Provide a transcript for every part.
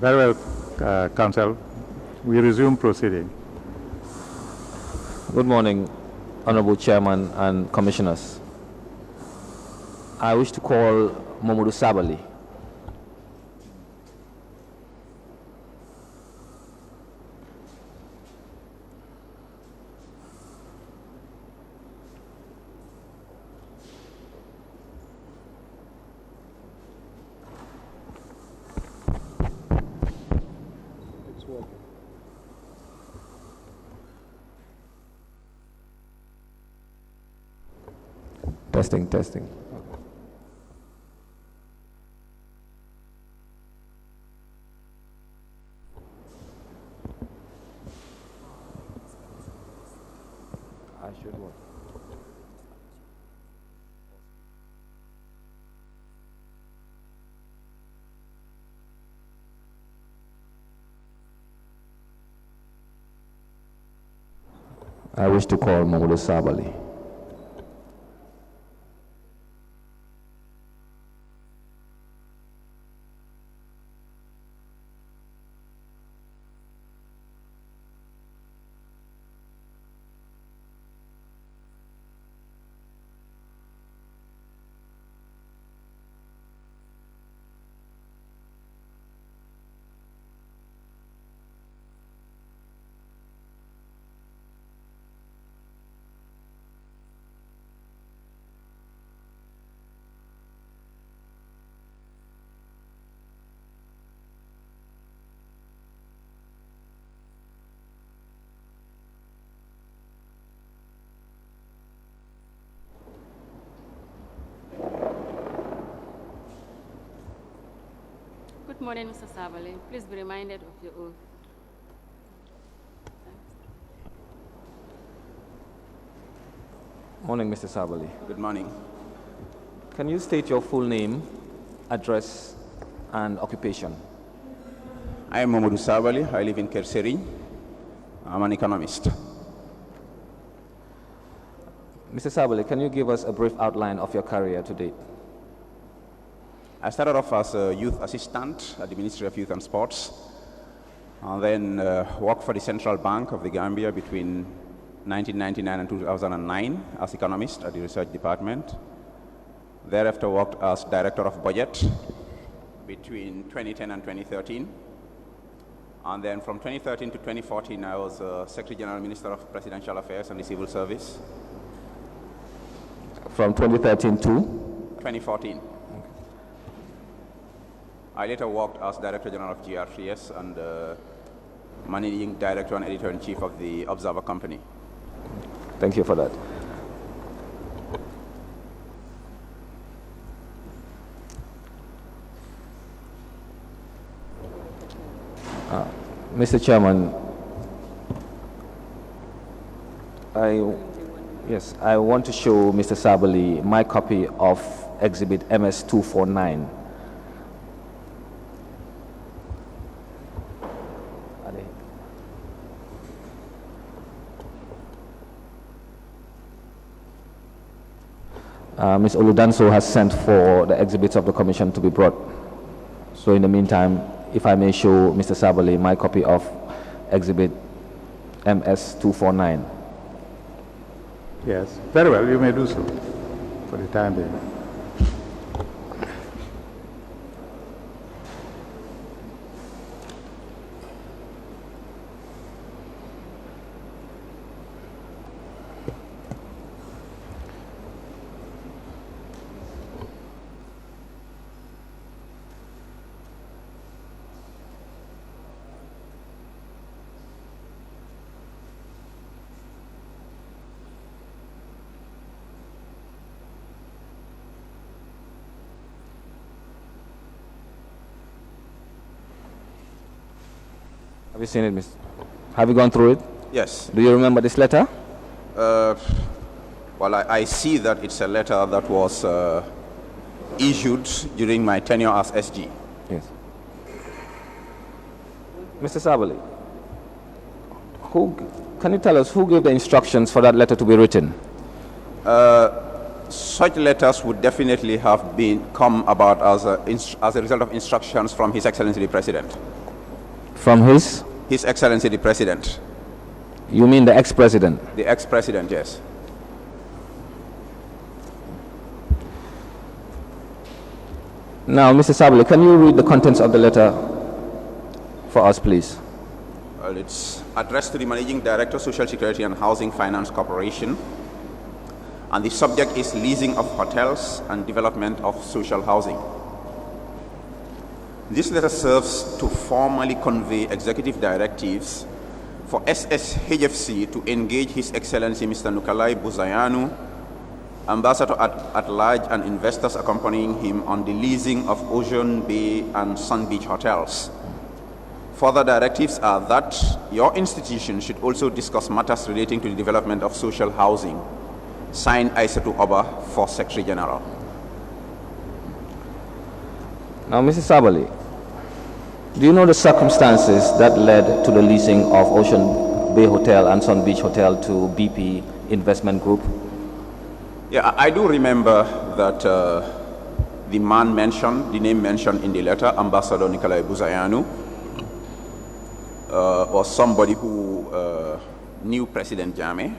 Very well, Counsel. We resume proceeding. Good morning, Honorable Chairman and Commissioners. I wish to call Mamadou Sabali. Testing. I should work. I wish to call Mamadou Sabali. Good morning, Mr. Sabali. Please be reminded of your oath. Morning, Mr. Sabali. Good morning. Can you state your full name, address, and occupation? I am Mamadou Sabali. I live in Kerseri. I'm an economist. Mr. Sabali, can you give us a brief outline of your career to date? I started off as a youth assistant at the Ministry of Youth and Sports, and then worked for the Central Bank of the Gambia between 1999 and 2009 as economist at the research department. Thereafter worked as director of budget between 2010 and 2013. And then from 2013 to 2014, I was Secretary General Minister of Presidential Affairs and the Civil Service. From 2013 to? 2014. I later worked as Director General of GRCS and Managing Director and Editor-in-Chief of the Observer Company. Thank you for that. Mr. Chairman, I want to show Mr. Sabali my copy of Exhibit MS-249. Ms. Oludanso has sent for the exhibits of the commission to be brought. So in the meantime, if I may show Mr. Sabali my copy of Exhibit MS-249. Yes, very well, you may do so for the time being. Have you seen it, Miss? Have you gone through it? Yes. Do you remember this letter? Well, I see that it's a letter that was issued during my tenure as SG. Yes. Mr. Sabali, can you tell us who gave the instructions for that letter to be written? Such letters would definitely have come about as a result of instructions from His Excellency the President. From his? His Excellency the President. You mean the ex-president? The ex-president, yes. Now, Mr. Sabali, can you read the contents of the letter for us, please? Well, it's addressed to the Managing Director, Social Security and Housing Finance Corporation, and the subject is leasing of hotels and development of social housing. This letter serves to formally convey executive directives for SSHFC to engage His Excellency Mr. Nukalai Buzayanu, Ambassador at large, and investors accompanying him on the leasing of Ocean Bay and Sun Beach hotels. Further directives are that your institution should also discuss matters relating to the development of social housing. Signed, Aissatou Oba, for Secretary General. Now, Mr. Sabali, do you know the circumstances that led to the leasing of Ocean Bay Hotel and Sun Beach Hotel to BP Investment Group? Yeah, I do remember that the name mentioned in the letter, Ambassador Nikolai Buzayanu, was somebody who knew President Jammeh,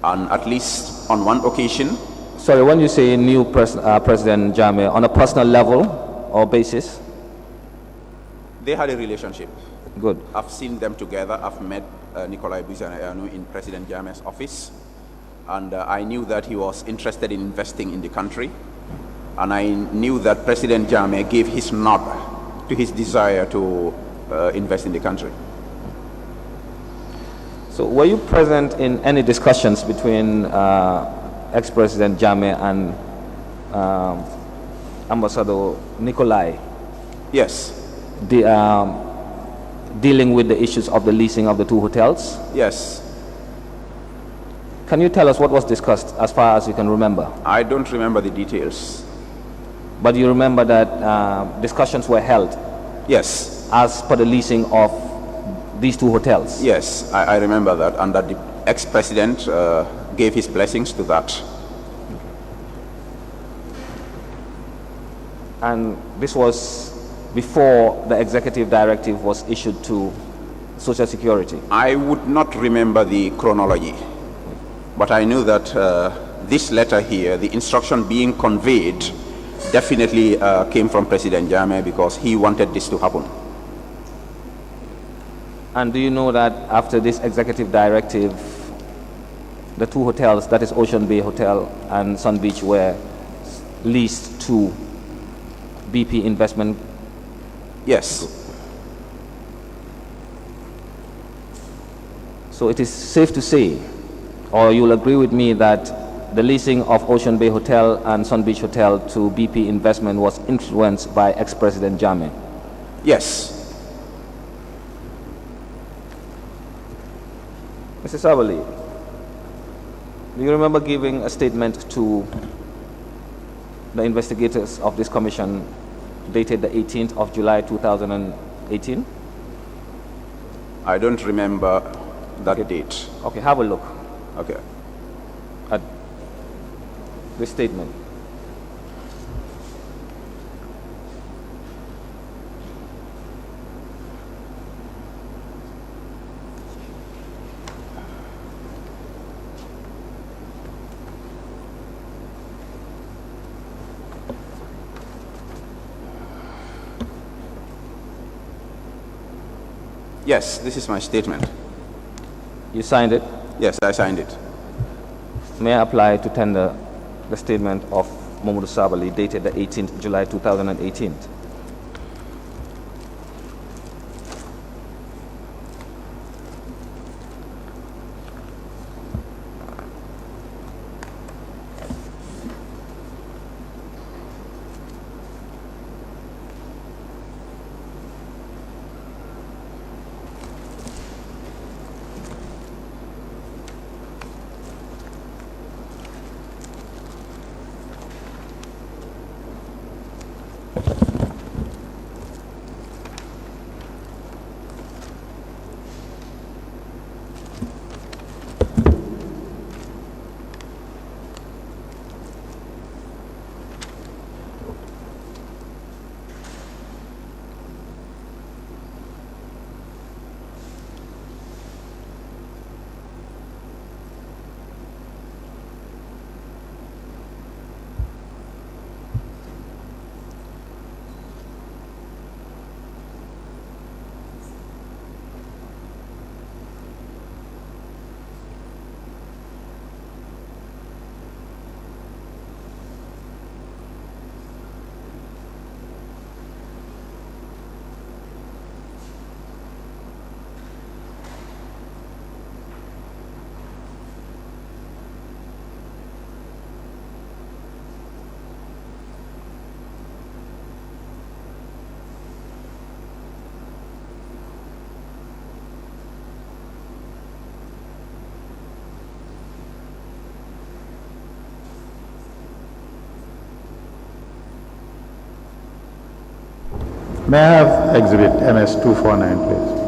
and at least on one occasion. Sorry, when you say knew President Jammeh, on a personal level or basis? They had a relationship. Good. I've seen them together. I've met Nikolai Buzayanu in President Jammeh's office, and I knew that he was interested in investing in the country, and I knew that President Jammeh gave his nod to his desire to invest in the country. So were you present in any discussions between ex-President Jammeh and Ambassador Nikolai? Yes. Dealing with the issues of the leasing of the two hotels? Yes. Can you tell us what was discussed as far as you can remember? I don't remember the details. But you remember that discussions were held? Yes. As per the leasing of these two hotels? Yes, I remember that, and that the ex-president gave his blessings to that. And this was before the executive directive was issued to Social Security? I would not remember the chronology, but I knew that this letter here, the instruction being conveyed, definitely came from President Jammeh because he wanted this to happen. And do you know that after this executive directive, the two hotels, that is Ocean Bay Hotel and Sun Beach, were leased to BP Investment? Yes. So it is safe to say, or you'll agree with me, that the leasing of Ocean Bay Hotel and Sun Beach Hotel to BP Investment was influenced by ex-President Jammeh? Yes. Mr. Sabali, do you remember giving a statement to the investigators of this commission dated the 18th of July 2018? I don't remember that date. Okay, have a look Okay. at this statement. Yes, this is my statement. You signed it. Yes, I signed it. May I apply to tender the statement of Mamadou Sabali dated the 18th July 2018? May I have exhibit MS 249, please?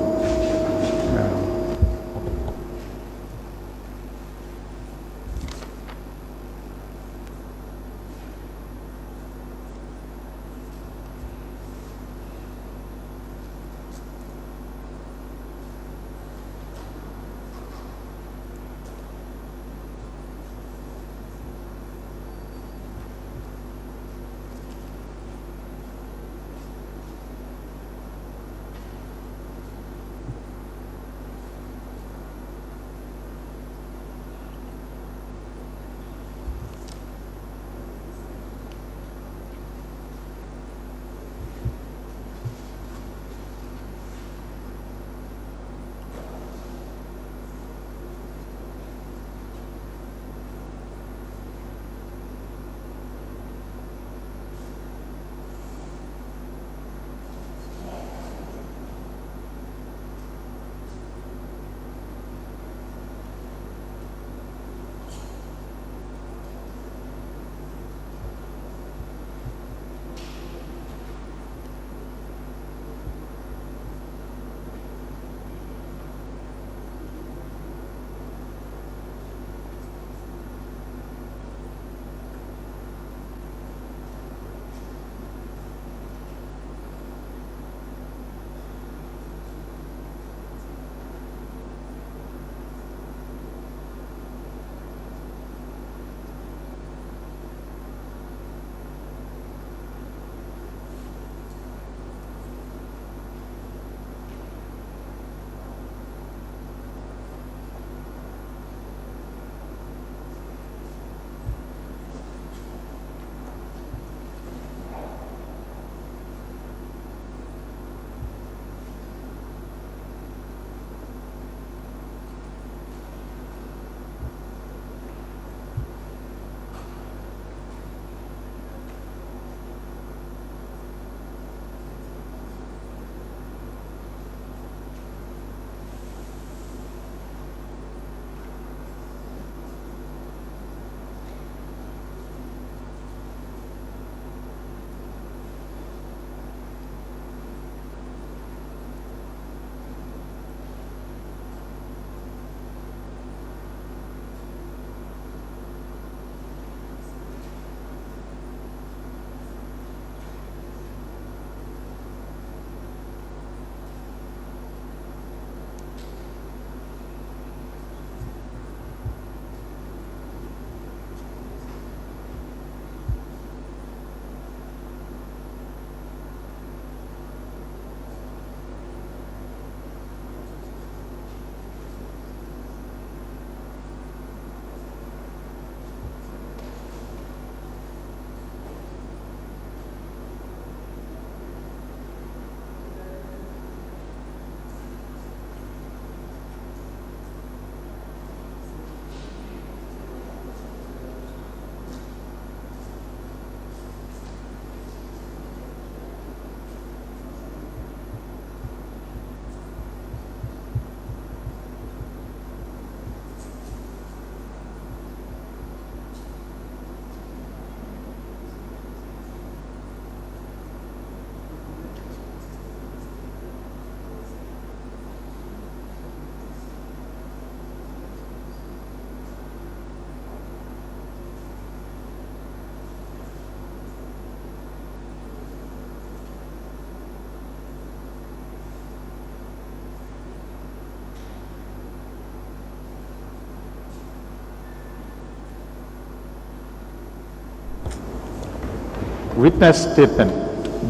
Witness statement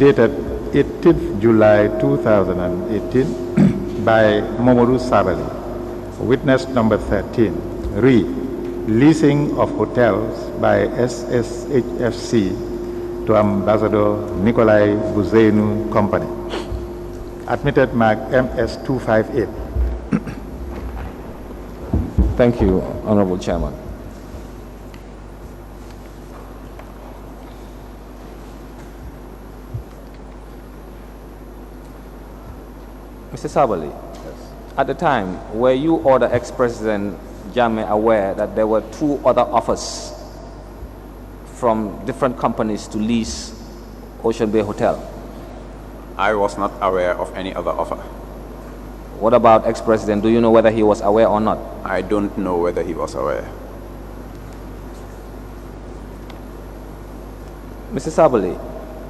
dated 18th July 2018 by Momodu Sabali. Witness number 13. Re. Leasing of hotels by SSHFC to Ambassador Nikolai Buzenu Company. Admitted mark MS 258. Thank you, Honorable Chairman. Mr. Sabali, at the time, were you or the ex-president Jammeh aware that there were two other offers from different companies to lease Ocean Bay Hotel? I was not aware of any other offer. What about ex-president? Do you know whether he was aware or not? I don't know whether he was aware. Mr. Sabali,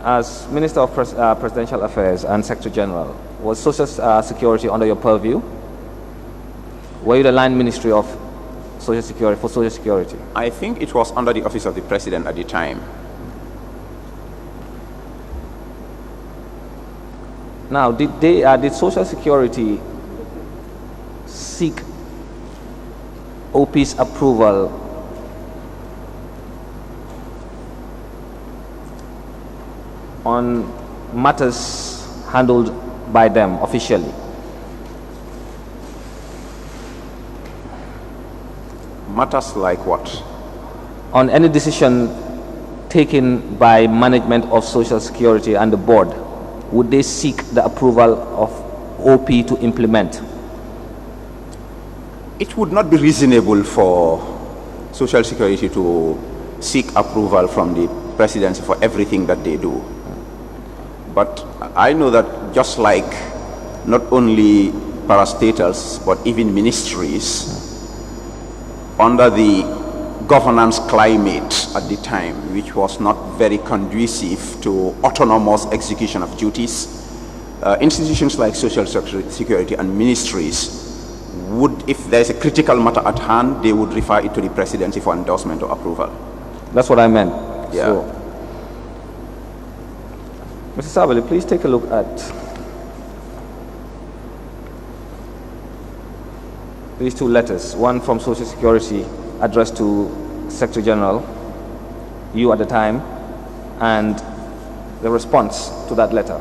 as Minister of Presidential Affairs and Secretary General, was Social Security under your purview? Were you the line ministry of Social Security for Social Security? I think it was under the office of the president at the time. Now, did Social Security seek OP's approval on matters handled by them officially? Matters like what? On any decision taken by management of Social Security and the board, would they seek the approval of OP to implement? It would not be reasonable for Social Security to seek approval from the presidency for everything that they do. But I know that just like not only parastatals, but even ministries, under the governance climate at the time, which was not very conducive to autonomous execution of duties, institutions like Social Security and ministries would, if there's a critical matter at hand, they would refer it to the presidency for endorsement or approval. That's what I meant. Yeah. So, Mr. Sabali, please take a look at these two letters, one from Social Security addressed to Secretary General, you at the time, and the response to that letter.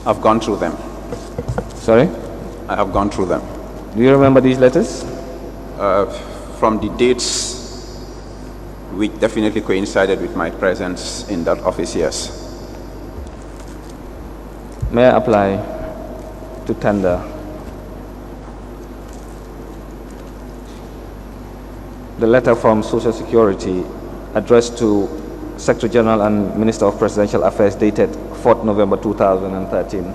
I've gone through them. Sorry? I have gone through them. Do you remember these letters? From the dates which definitely coincided with my presence in that office, yes. May I apply to tender the letter from Social Security addressed to Secretary General and Minister of Presidential Affairs dated 4th November 2013.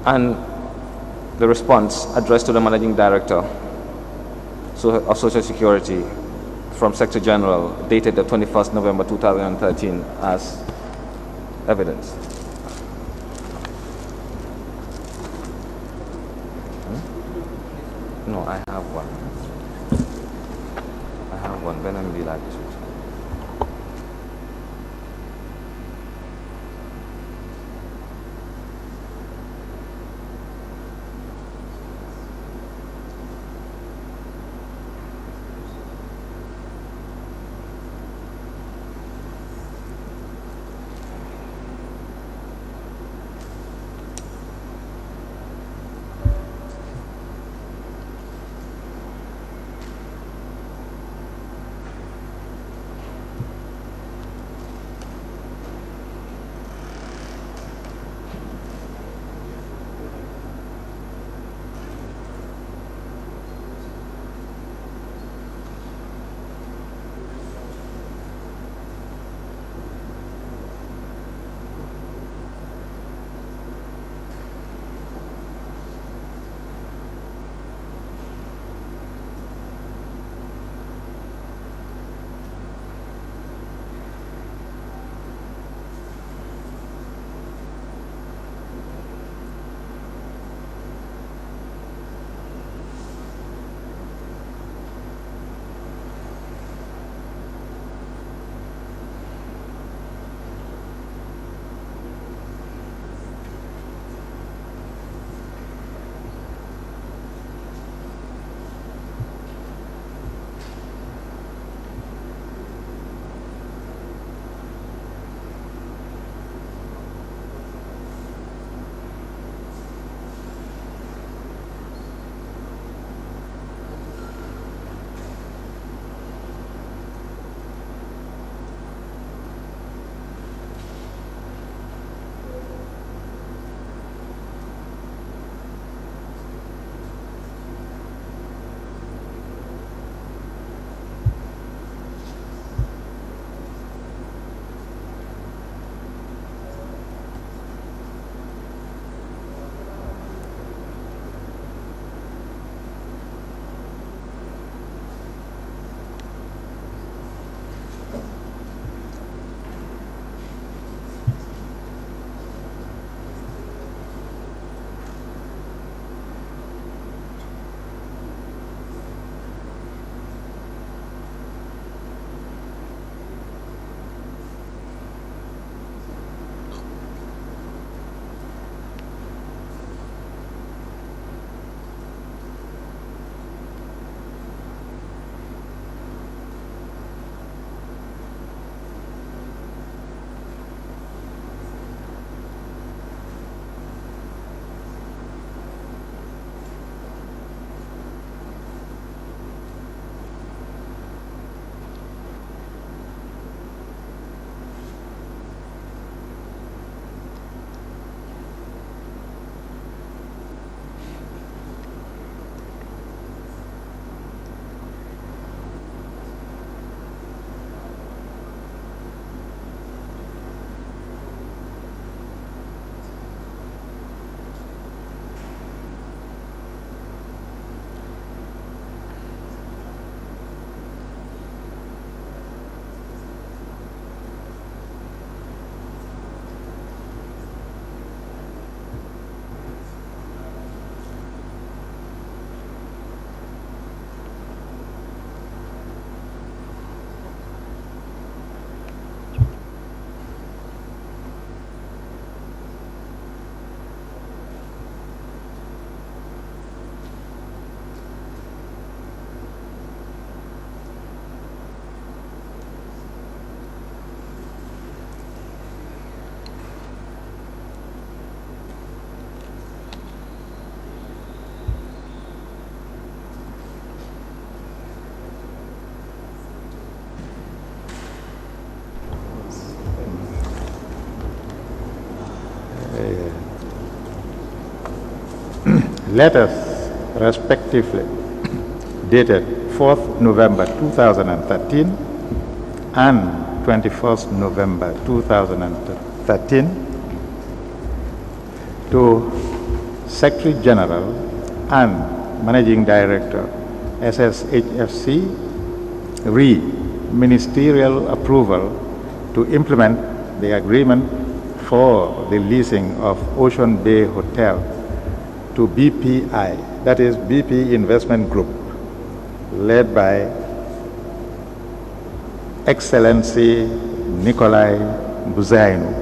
And the response addressed to the Managing Director of Social Security from Secretary General dated the 21st November 2013 as evidence. No, I have one. I have one. When I'm like this. letters respectively dated 4th November 2013 and 21st November 2013 to Secretary General and Managing Director, SSHFC, re ministerial approval to implement the agreement for the leasing of Ocean Bay Hotel to BPI, that is BP Investment Group, led by Excellency Nikolai Buzainu,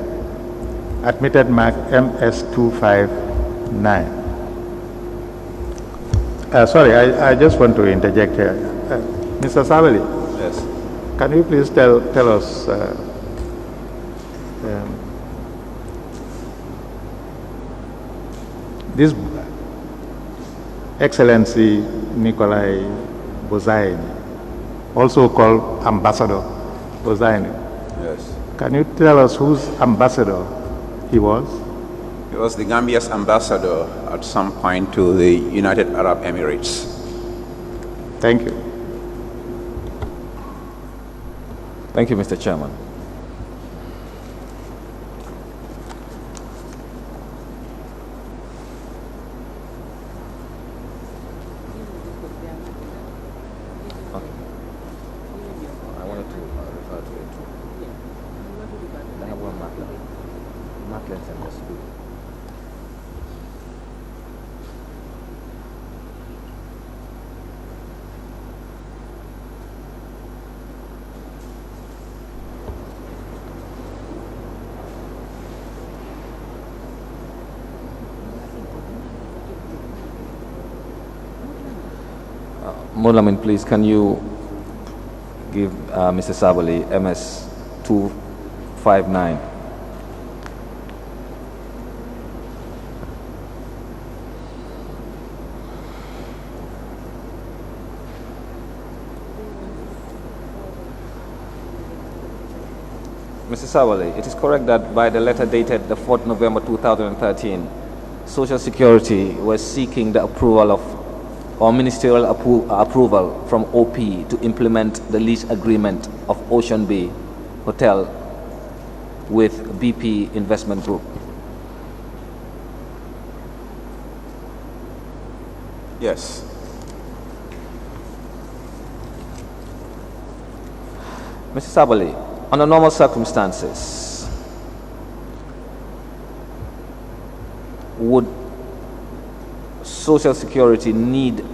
admitted mark MS259. Sorry, I just want to interject here. Mr. Savali, Yes. can you please tell us this Excellency Nikolai Buzaini, also called Ambassador Buzaini. Yes. Can you tell us whose ambassador he was? He was the Gambia's ambassador at some point to the United Arab Emirates. Thank you. Thank you, Mr. Chairman. Okay. I wanted to refer to it too. I have one Macklin. Macklin and the school. Mulamin, please, can you give Mr. Sabali MS 259? Mr. Sabali, it is correct that by the letter dated the 4th November 2013, Social Security was seeking the approval of or ministerial approval from OP to implement the lease agreement of Ocean Bay Hotel with BP Investment Group. Yes. Mr. Sabali, under normal circumstances, would Social Security need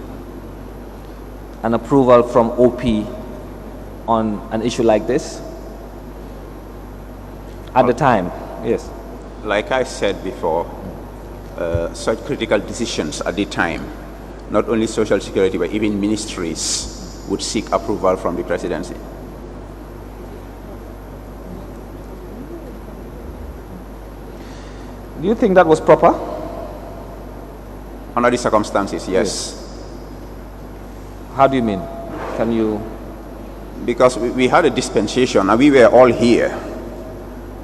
an approval from OP on an issue like this? At the time, yes. Like I said before, such critical decisions at the time, not only Social Security, but even ministries would seek approval from the presidency. Do you think that was proper? Under the circumstances, yes. How do you mean? Can you? Because we had a dispensation, and we were all here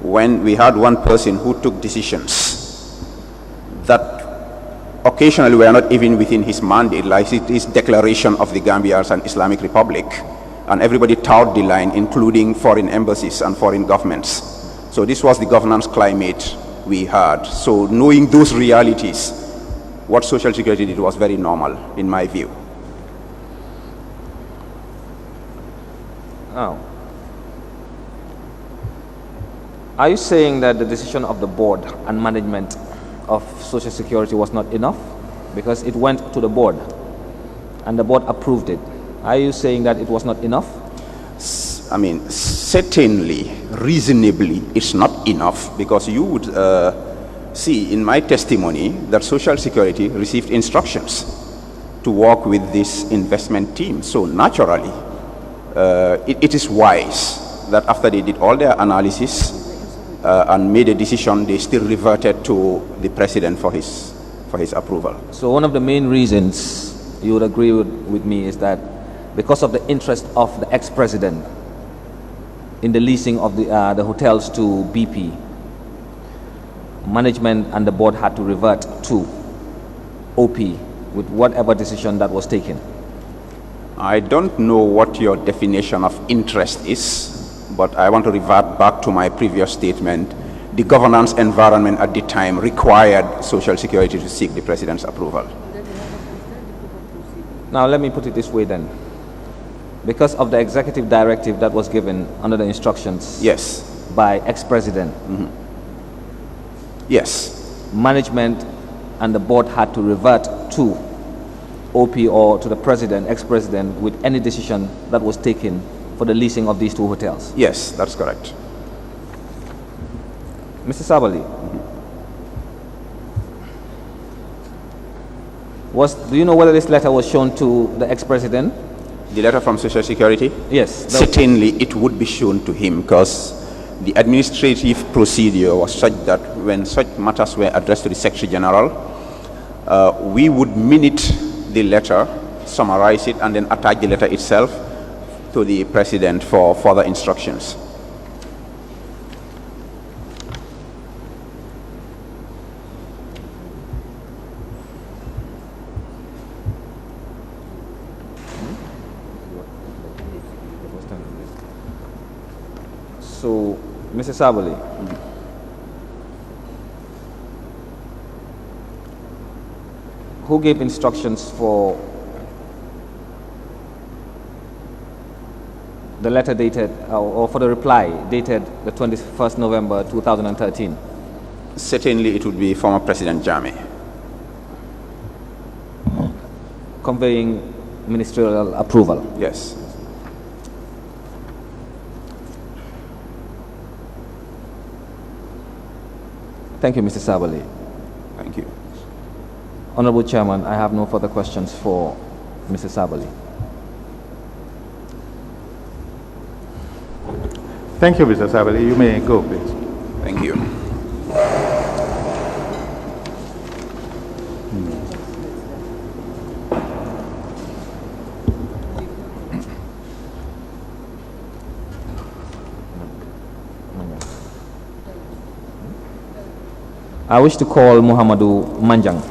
when we had one person who took decisions that occasionally were not even within his mandate, like his declaration of the Gambia as an Islamic Republic, and everybody toed the line, including foreign embassies and foreign governments. So this was the governance climate we had. So knowing those realities, what Social Security did was very normal, in my view. Oh. Are you saying that the decision of the board and management of Social Security was not enough? Because it went to the board and the board approved it. Are you saying that it was not enough? I mean, certainly, reasonably, it's not enough, because you would see in my testimony that Social Security received instructions to work with this investment team. So naturally, it is wise that after they did all their analysis and made a decision, they still reverted to the president for his approval. So one of the main reasons you would agree with me is that because of the interest of the ex-president in the leasing of the hotels to BP, management and the board had to revert to OP with whatever decision that was taken? I don't know what your definition of interest is, but I want to revert back to my previous statement. The governance environment at the time required Social Security to seek the president's approval. Now, let me put it this way then. Because of the executive directive that was given under the instructions Yes. by ex-president, Yes. management and the board had to revert to OP or to the president, ex-president, with any decision that was taken for the leasing of these two hotels. Yes, that's correct. Mr. Sabali, do you know whether this letter was shown to the ex-president? The letter from Social Security? Yes. Certainly it would be shown to him, because the administrative procedure was such that when such matters were addressed to the Secretary General, we would minute the letter, summarize it, and then attach the letter itself to the President for further instructions. So, Mr. Sabali, who gave instructions for the letter dated, or for the reply dated the 21st November 2013? Certainly it would be former President Jammeh. Conveying ministerial approval. Yes. Thank you, Mr. Sabali. Thank you. Honorable Chairman, I have no further questions for Mr. Sabali. Thank you, Mr. Sabali. You may go, please. Thank you. I wish to call Muhammadu Manjang.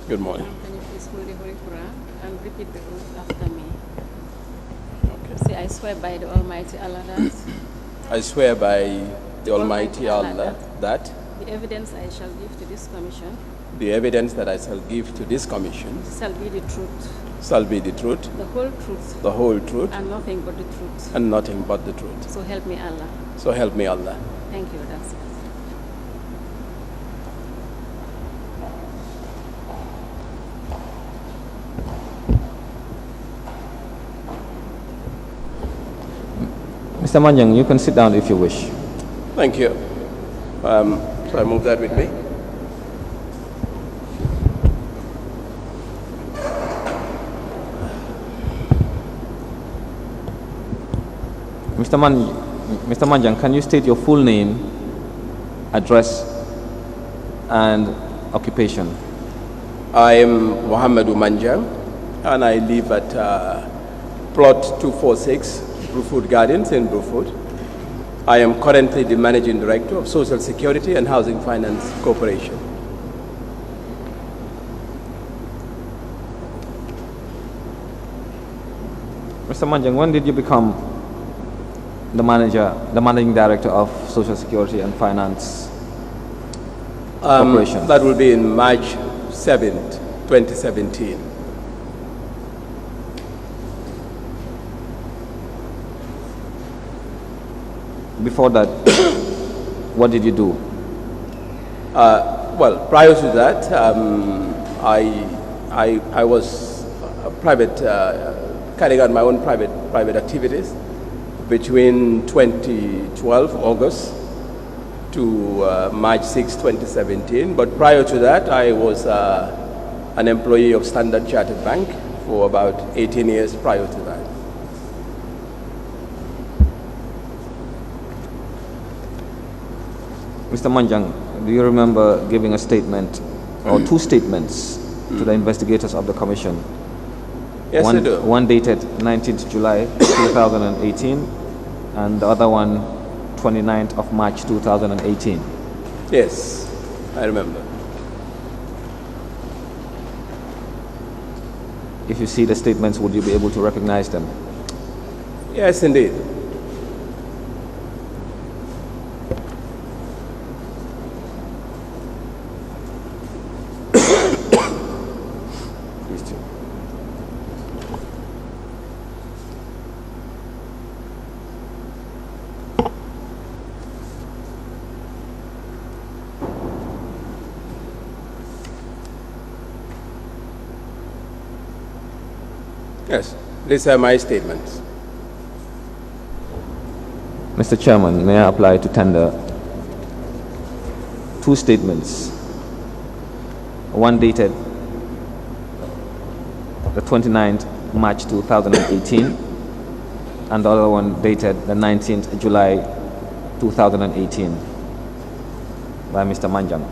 Good morning. Can you please hold the Holy Quran and repeat the oath after me? Okay. Say, I swear by the Almighty Allah that I swear by the Almighty Allah that the evidence I shall give to this commission the evidence that I shall give to this commission shall be the truth, shall be the truth, the whole truth, and nothing but the truth. and nothing but the truth. So help me Allah. So help me Allah. Thank you, that's it. Mr. Manjang, you can sit down if you wish. Thank you. So I move that with me. Mr. Manjang, can you state your full name, address, and occupation? I am Muhammad Manjang, and I live at plot 246, Bruford Gardens in Bruford. I am currently the Managing Director of Social Security and Housing Finance Corporation. Mr. Manjang, when did you become the managing director of Social Security and Finance Corporation? That will be in March 7th, 2017. Before that, what did you do? Well, prior to that, I was a private, carrying out my own private activities between 2012 August to March 6, 2017. But prior to that, I was an employee of Standard Chartered Bank for about 18 years prior to that. Mr. Manjang, do you remember giving a statement or two statements to the investigators of the commission? Yes, I do. One dated 19th July 2018 and the other one 29th of March 2018. Yes, I remember. If you see the statements, would you be able to recognize them? Yes, indeed. Please do. Yes, these are my statements. Mr. Chairman, may I apply to tender two statements, one dated the 29th March 2018 and the other one dated the 19th July 2018 by Mr. Manjang.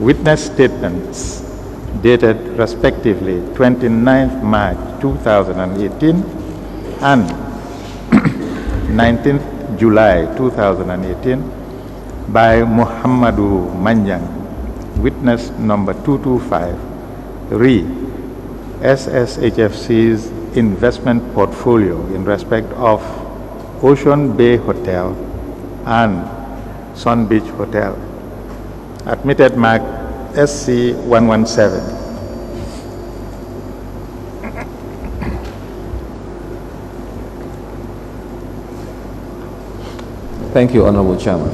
Witness statements dated respectively 29th March 2018 and 19th July 2018 by Muhammadu Manjang, witness number 225, re SSHFC's investment portfolio in respect of Ocean Bay Hotel and Sun Beach Hotel. Admitted mark SC 117. Thank you, Honorable Chairman.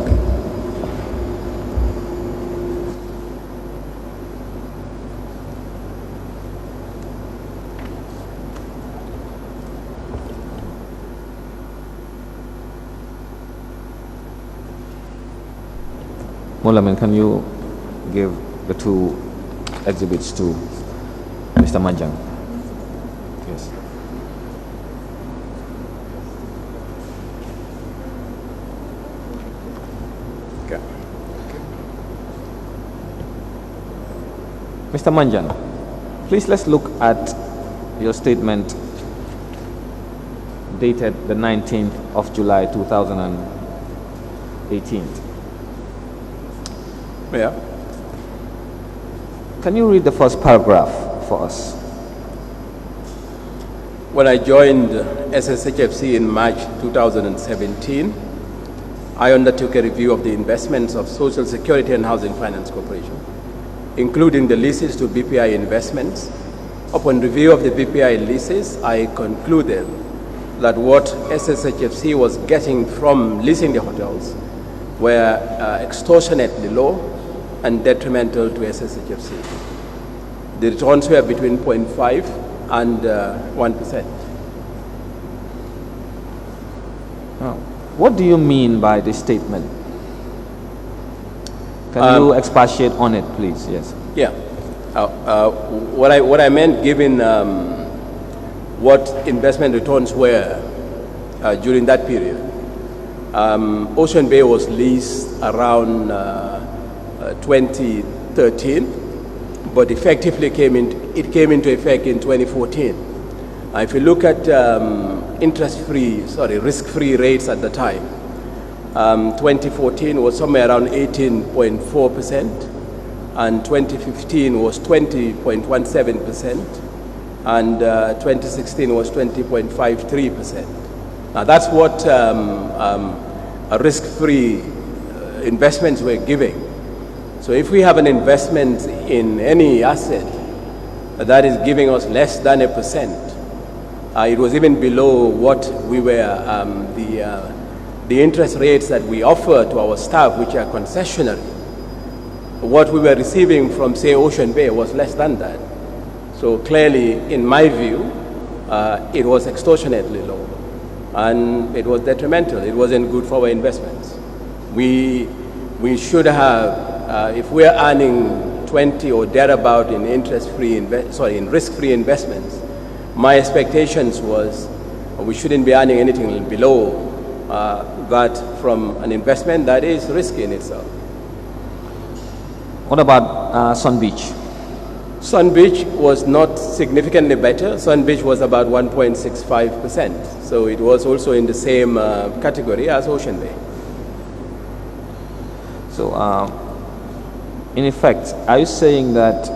Mulaman, can you give the two exhibits to Mr. Manjang? Yes. Okay. Mr. Manjang, please let's look at your statement dated the 19th of July 2018. Yeah. Can you read the first paragraph for us? When I joined SSHFC in March 2017, I undertook a review of the investments of Social Security and Housing Finance Corporation, including the leases to BPI investments. Upon review of the BPI leases, I concluded that what SSHFC was getting from leasing the hotels were extortionately low and detrimental to SSHFC. The returns were between 0.5 and 1%. What do you mean by this statement? Can you expatiate on it, please? Yes. Yeah. What I meant, given what investment returns were during that period, Ocean Bay was leased around 2013, but effectively came into effect in 2014. If you look at risk-free rates at the time, 2014 was somewhere around 18.4%, and 2015 was 20.17%, and 2016 was 20.53%. Now that's what a risk-free investments were giving. So if we have an investment in any asset that is giving us less than 1%, it was even below what we were, the interest rates that we offer to our staff, which are concessionary. What we were receiving from, say, Ocean Bay was less than that. So clearly, in my view, it was extortionately low, and it was detrimental. It wasn't good for our investments. We should have, if we're earning 20 or thereabout in in risk-free investments, my expectations was we shouldn't be earning anything below that from an investment that is risky in itself. What about Sun Beach? Sun Beach was not significantly better. Sun Beach was about 1.65%. So it was also in the same category as Ocean Bay. So, in effect, are you saying that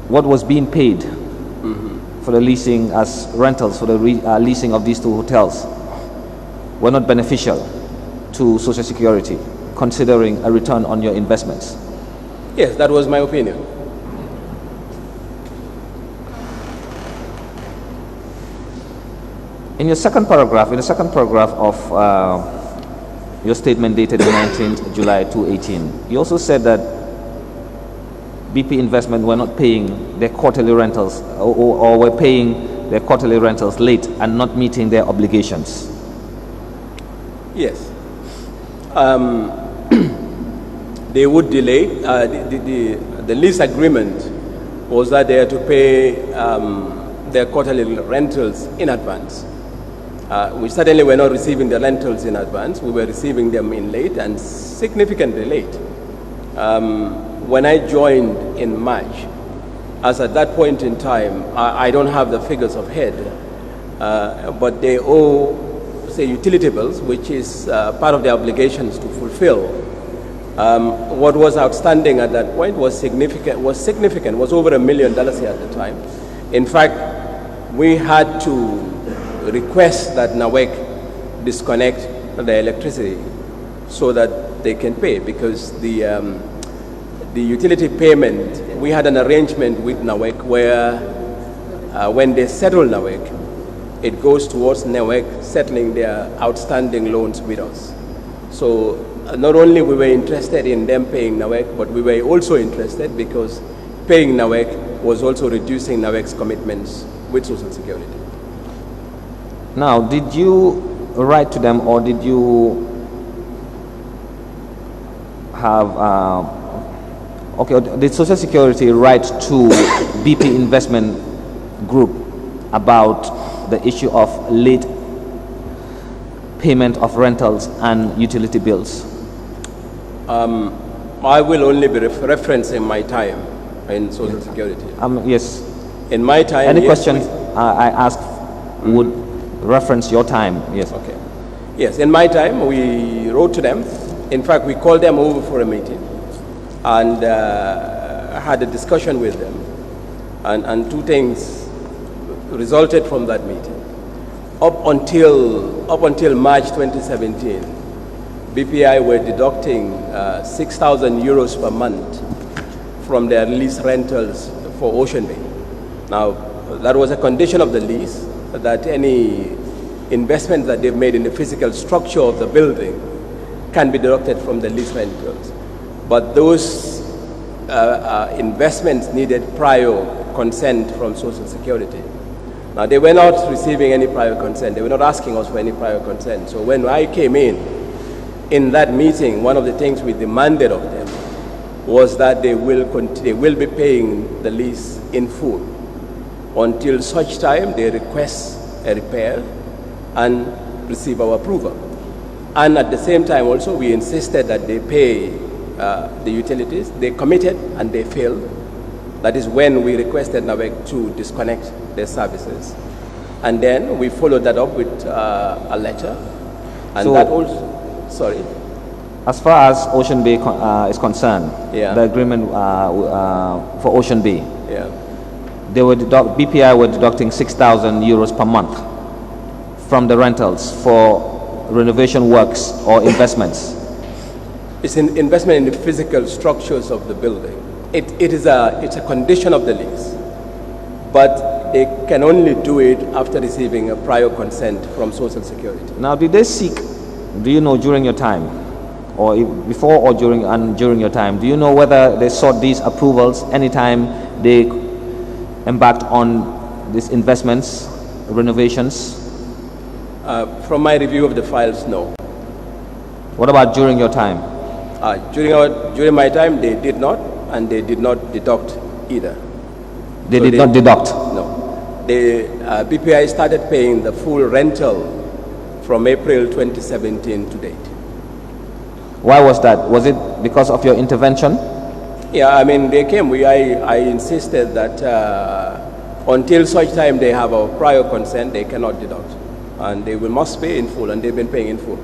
what was being paid for the leasing as rentals for the leasing of these two hotels were not beneficial to Social Security, considering a return on your investments? Yes, that was my opinion. In the second paragraph of your statement dated the 19th July 2018, you also said that BP Investment were not paying their quarterly rentals or were paying their quarterly rentals late and not meeting their obligations. Yes. They would delay. The lease agreement was that they had to pay their quarterly rentals in advance. We certainly were not receiving the rentals in advance. We were receiving them in late and significantly late. When I joined in March, as at that point in time, I don't have the figures of head, but they owe, say, utility bills, which is part of their obligations to fulfill. What was outstanding at that point was significant, was over $1 million at the time. In fact, we had to request that NAWEC disconnect the electricity so that they can pay, because the utility payment, we had an arrangement with NAWEC where when they settle NAWEC, it goes towards NAWEC settling their outstanding loans with us. So not only we were interested in them paying NAWEC, but we were also interested because paying NAWEC was also reducing NAWEC's commitments with Social Security. Now, did you write to them, or did you have, did Social Security write to BP Investment Group about the issue of late payment of rentals and utility bills? I will only be referencing my time in Social Security. Yes. In my time, any yes, question I asked would reference your time. Yes. Okay. Yes, in my time, we wrote to them. In fact, we called them over for a meeting and had a discussion with them. And two things resulted from that meeting. Up until March 2017, BPI were deducting 6,000 euros per month from their lease rentals for Ocean Bay. Now, that was a condition of the lease, that any investment that they've made in the physical structure of the building can be deducted from the lease rentals. But those investments needed prior consent from Social Security. Now, they were not receiving any prior consent. They were not asking us for any prior consent. So when I came in that meeting, one of the things we demanded of them was that they will be paying the lease in full until such time they request a repair and receive our approval. And at the same time also, we insisted that they pay the utilities. They committed and they failed. That is when we requested NAWEC to disconnect their services. And then we followed that up with a letter. And so, that also, sorry. As far as Ocean Bay is concerned, Yeah. the agreement for Ocean Bay, Yeah. BPI were deducting 6,000 euros per month from the rentals for renovation works or investments. It's an investment in the physical structures of the building. It's a condition of the lease, but they can only do it after receiving a prior consent from Social Security. Now, did they seek, do you know, during your time, or before or during your time, do you know whether they sought these approvals anytime they embarked on these investments, renovations? From my review of the files, no. What about during your time? During my time, they did not, and they did not deduct either. They did not deduct? No. BPI started paying the full rental from April 2017 to date. Why was that? Was it because of your intervention? Yeah, I mean, they came. I insisted that until such time they have a prior consent, they cannot deduct. And they must pay in full, and they've been paying in full.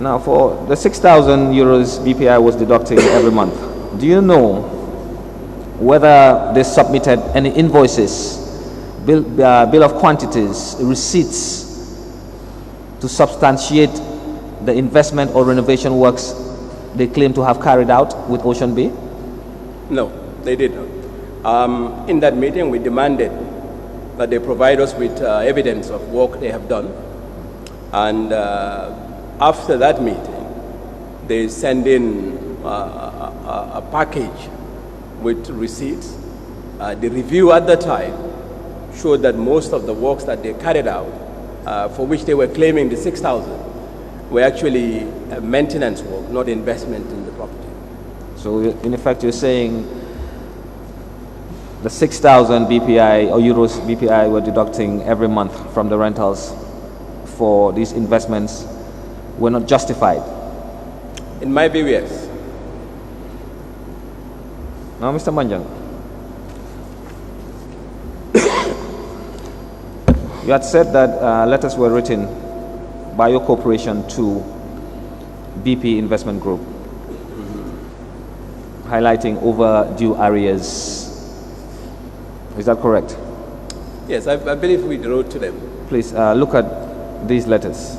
Now, for the 6,000 euros BPI was deducting every month, do you know whether they submitted any invoices, bill of quantities, receipts to substantiate the investment or renovation works they claim to have carried out with Ocean Bay? No, they did not. In that meeting, we demanded that they provide us with evidence of work they have done. And after that meeting, they send in a package with receipts. The review at the time showed that most of the works that they carried out, for which they were claiming the 6,000, were actually maintenance work, not investment in the property. So in effect, you're saying the 6,000 BPI or euros BPI were deducting every month from the rentals for these investments were not justified? In my view, yes. Now, Mr. Manjang, you had said that letters were written by your corporation to BP Investment Group, highlighting overdue arrears. Is that correct? Yes, I believe we wrote to them. Please look at these letters.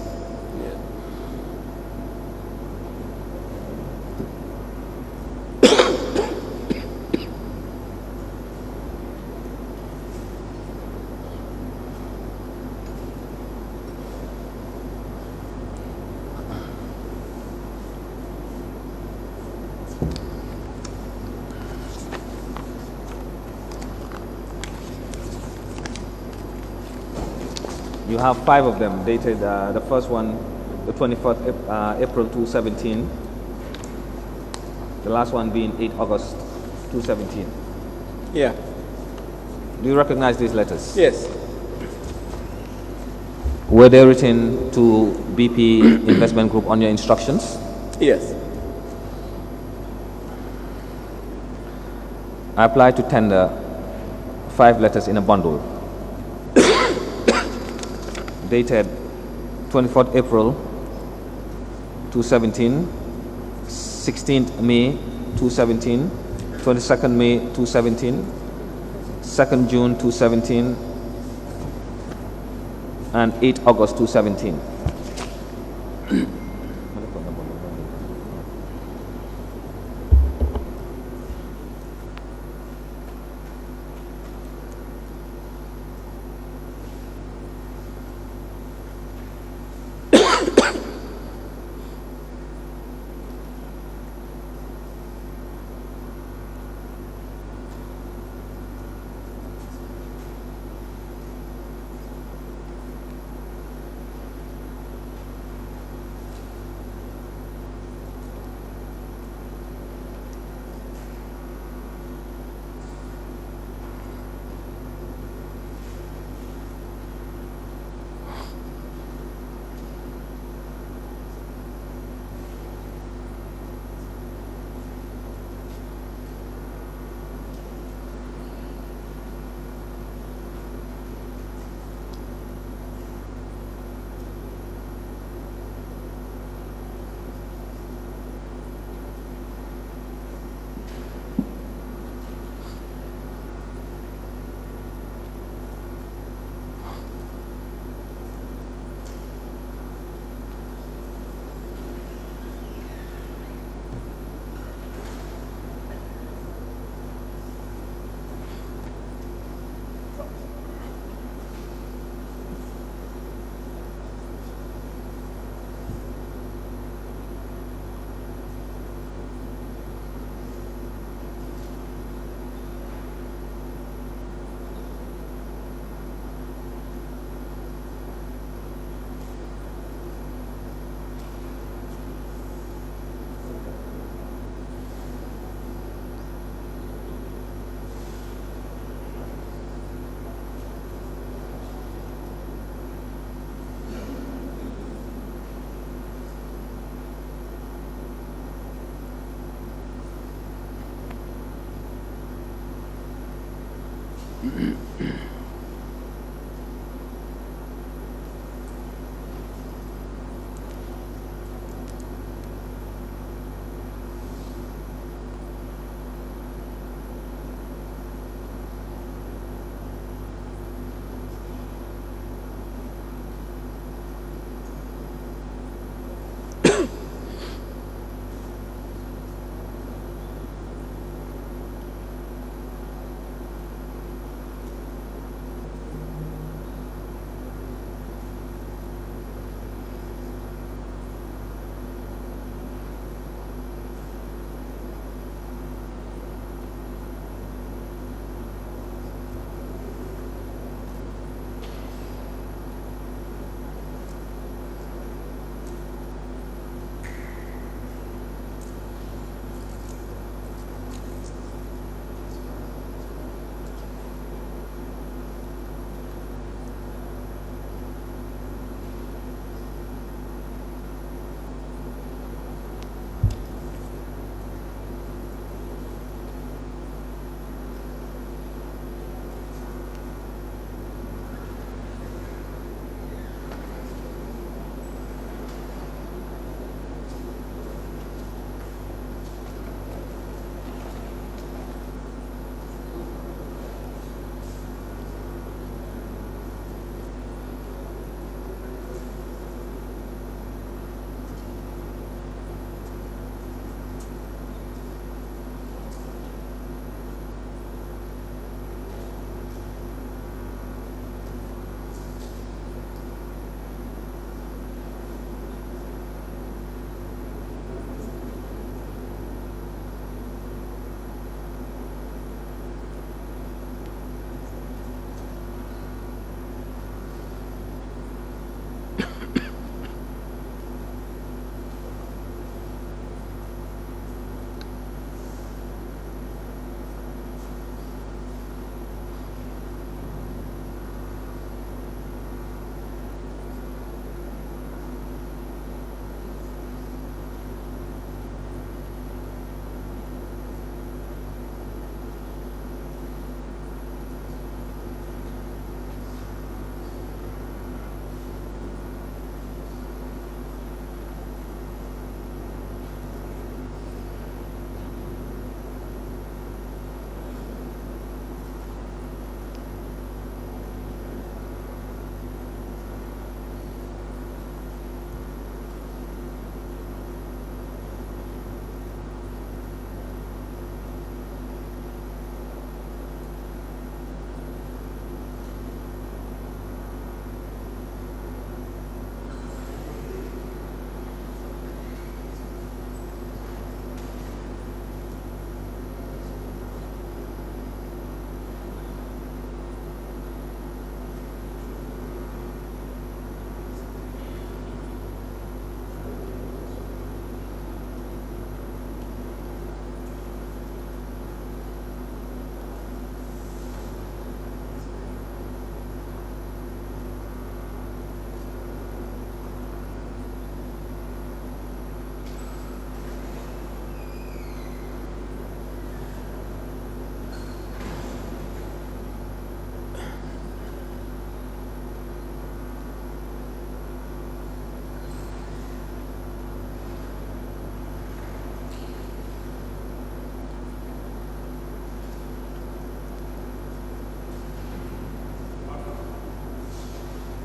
You have 5 of them dated, the first one, the 24th April 2017, the last one being 8 August 2017. Yeah. Do you recognize these letters? Yes. Were they written to BP Investment Group on your instructions? Yes. I applied to tender 5 letters in a bundle dated 24th April 2017, 16th May 2017, 22nd May 2017, 2nd June 2017, and 8 August 2017.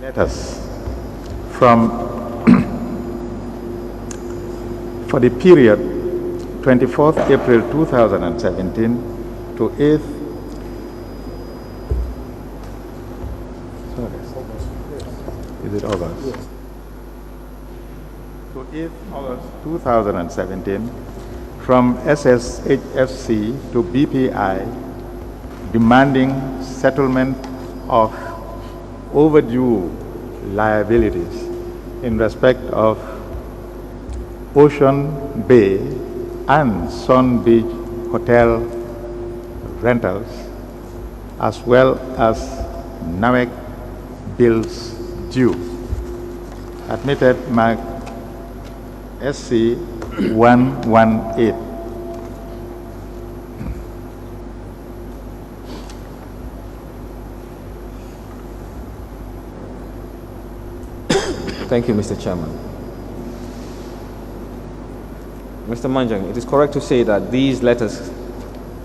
letters from for the period 24th April 2017 to 8th is it August? Yes. To 8th August 2017 from SSHFC to BPI demanding settlement of overdue liabilities in respect of Ocean Bay and Sun Beach hotel rentals, as well as NAWEC bills due. Admitted Mark SC 118. Thank you, Mr. Chairman. Mr. Manjang, it is correct to say that these letters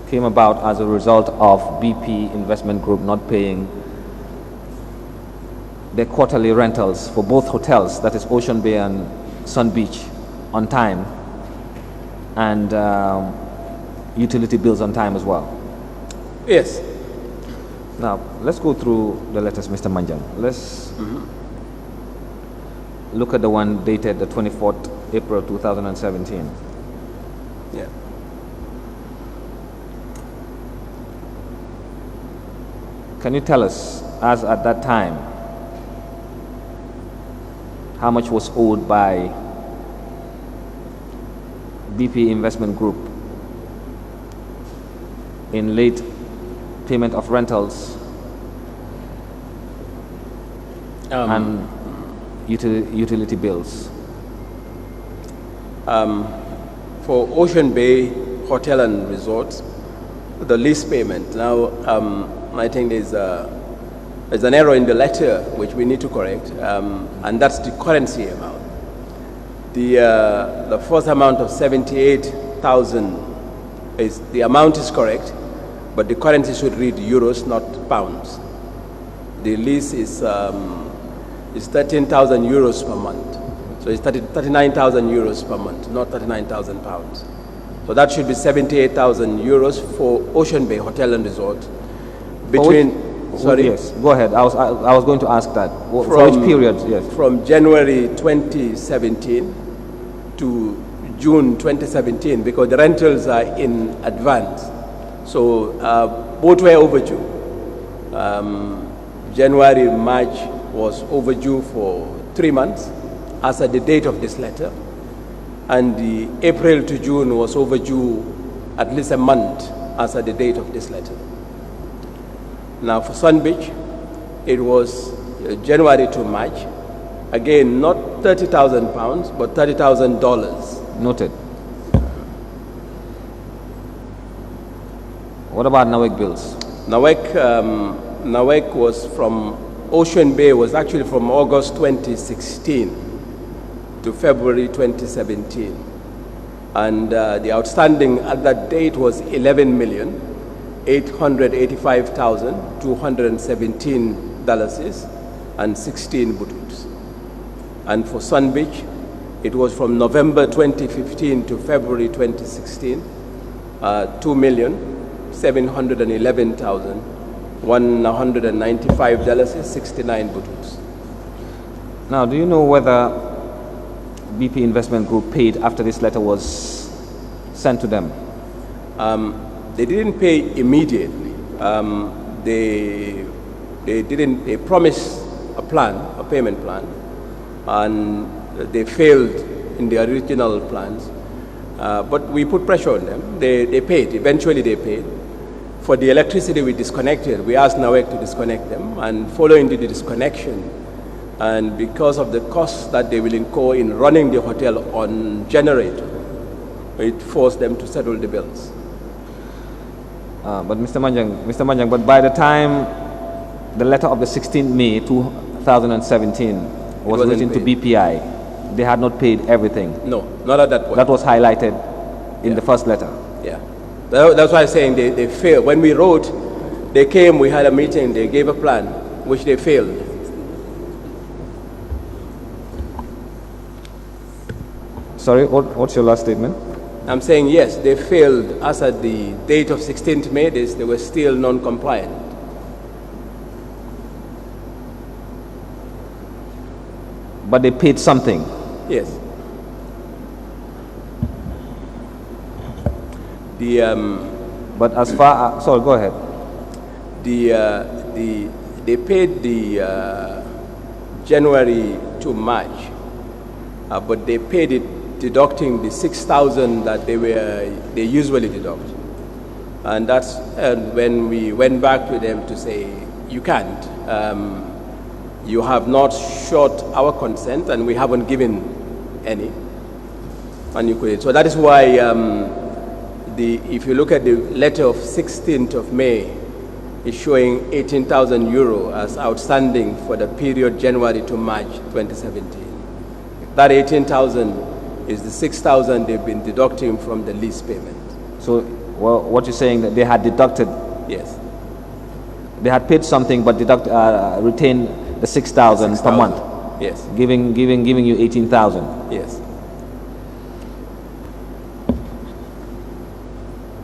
came about as a result of BP Investment Group not paying their quarterly rentals for both hotels, that is Ocean Bay and Sun Beach, on time, and utility bills on time as well. Yes. Now, let's go through the letters, Mr. Manjang. Let's look at the one dated the 24th April 2017. Yeah. Can you tell us, as at that time, how much was owed by BP Investment Group in late payment of rentals and utility bills? For Ocean Bay Hotel and Resorts, the lease payment, now I think there's an error in the letter which we need to correct, and that's the currency amount. The first amount of 78,000 is, the amount is correct, but the currency should read euros, not pounds. The lease is 13,000 euros per month. So it's 39,000 euros per month, not 39,000 pounds. So that should be 78,000 euros for Ocean Bay Hotel and Resort. Sorry? Yes, go ahead. I was going to ask that. For which period? Yes. From January 2017 to June 2017, because the rentals are in advance. So both were overdue. January, March was overdue for 3 months as at the date of this letter. And the April to June was overdue at least a month as at the date of this letter. Now for Sun Beach, it was January to March. Again, not 30,000 pounds, but $30,000. Noted. What about Nawek bills? Nawek was from Ocean Bay, was actually from August 2016 to February 2017. And the outstanding at that date was $11,885,217 and 16 bututs. And for Sun Beach, it was from November 2015 to February 2016, $2,711,195, 69 bututs. Now, do you know whether BP Investment Group paid after this letter was sent to them? They didn't pay immediately. They promised a payment plan, and they failed in the original plans. But we put pressure on them. They paid. Eventually, they paid. For the electricity we disconnected, we asked NAWEC to disconnect them, and following the disconnection, and because of the costs that they will incur in running the hotel on generator, it forced them to settle the bills. But Mr. Manjang, but by the time the letter of the 16th May 2017 was written to BPI, they had not paid everything. No, not at that point. That was highlighted in the first letter. Yeah, that's why I'm saying they failed. When we wrote, they came, we had a meeting, they gave a plan, which they failed. Sorry, what's your last statement? I'm saying yes, they failed as at the date of 16th May, they were still non-compliant. But they paid something. Yes. But as far as, sorry, go ahead. They paid the January to March, but they paid it deducting the 6,000 that they usually deduct, and that's when we went back to them to say you can't. You have not sought our consent, and we haven't given any. And you could. So that is why if you look at the letter of 16th of May, it's showing 18,000 euro as outstanding for the period January to March 2017. That 18,000 is the 6,000 they've been deducting from the lease payment. So, well, what you're saying that they had deducted, Yes. they had paid something but retained the 6,000 per 6,000. month, Yes. giving you 18,000. Yes.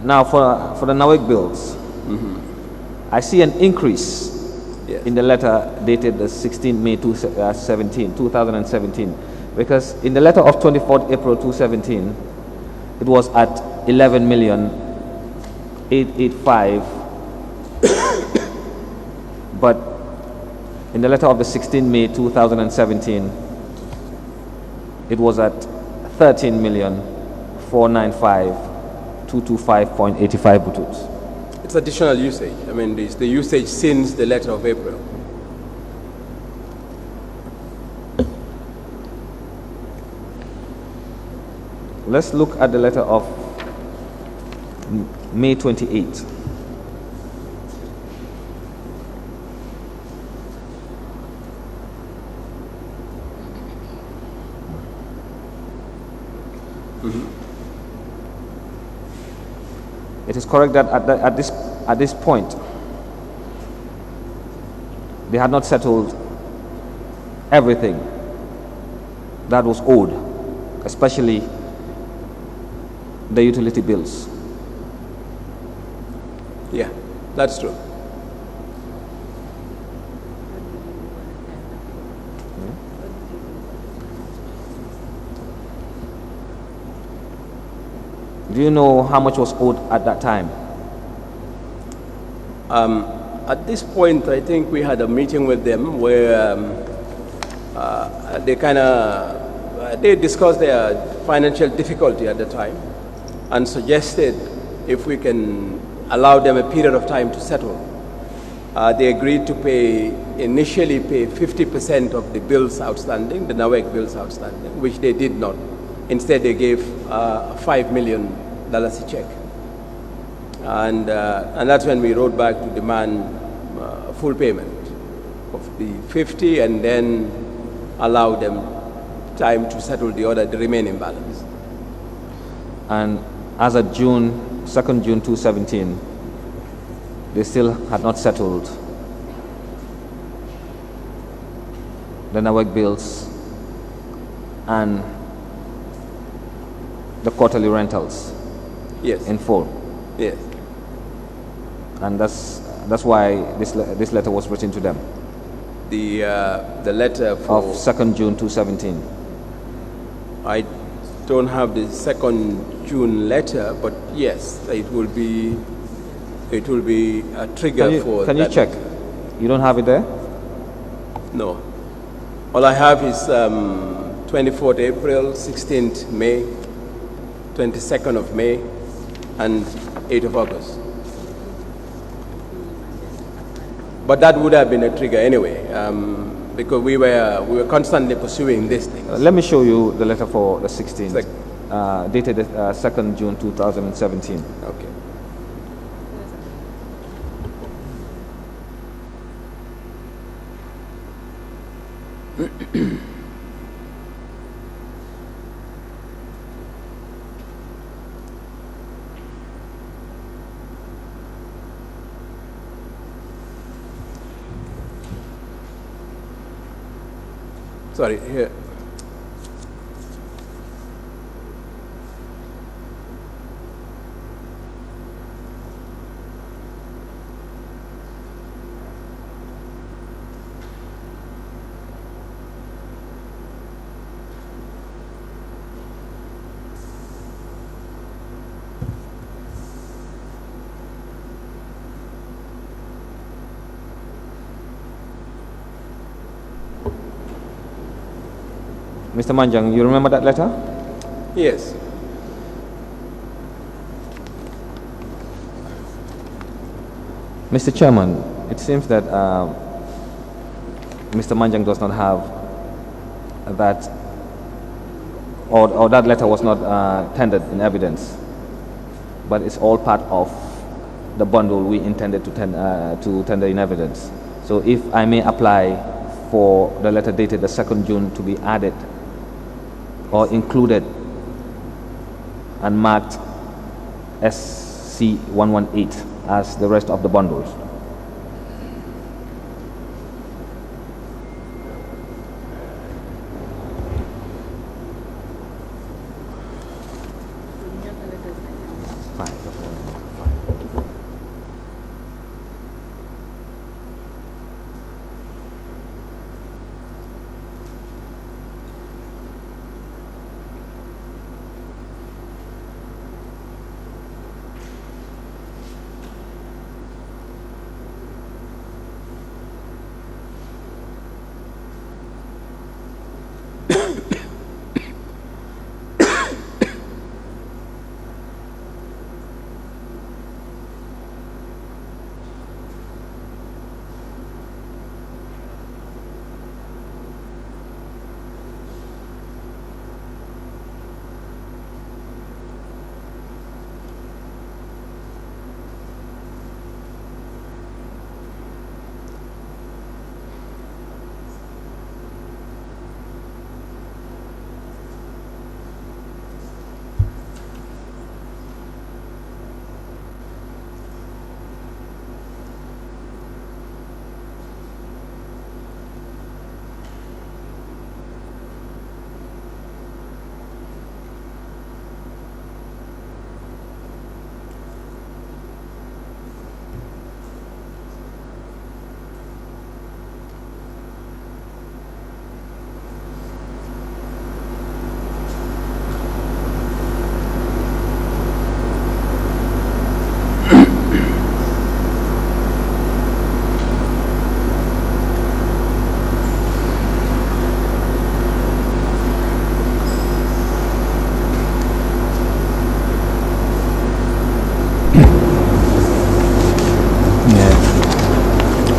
Now, for the NAWEC bills, I see an increase Yes. in the letter dated the 16th May 2017, because in the letter of 24th April 2017, it was at 11,885,000, but in the letter of the 16th May 2017, it was at 13,495,225.85 bututs. It's additional usage. I mean, it's the usage since the letter of April. Let's look at the letter of May 28. It is correct that at this point, they had not settled everything that was owed, especially the utility bills. Yeah, that's true. Do you know how much was owed at that time? At this point, I think we had a meeting with them where they discussed their financial difficulty at the time and suggested if we can allow them a period of time to settle. They agreed to initially pay 50% of the bills outstanding, the NAWEC bills outstanding, which they did not. Instead, they gave $5 million check. And that's when we wrote back to demand full payment of the 50 and then allow them time to settle the remaining balance. And as of June 2nd, June 2017, they still had not settled the NAWEC bills and the quarterly rentals. Yes. In full. Yes. And that's why this letter was written to them. The letter for of 2nd June 2017. I don't have the 2nd June letter, but yes, it will be a trigger for. Can you check? Letter. You don't have it there? No. All I have is 24th April, 16th May, 22nd of May, and 8th of August. But that would have been a trigger anyway, because we were constantly pursuing this thing. Let me show you the letter for the 16th, dated 2nd June 2017. Okay. Sorry, here. Mr. Manjang, you remember that letter? Yes. Mr. Chairman, it seems that Mr. Manjang does not have that, or that letter was not tendered in evidence, but it's all part of the bundle we intended to tender in evidence. So if I may apply for the letter dated the 2nd June to be added or included and marked SC118 as the rest of the bundles.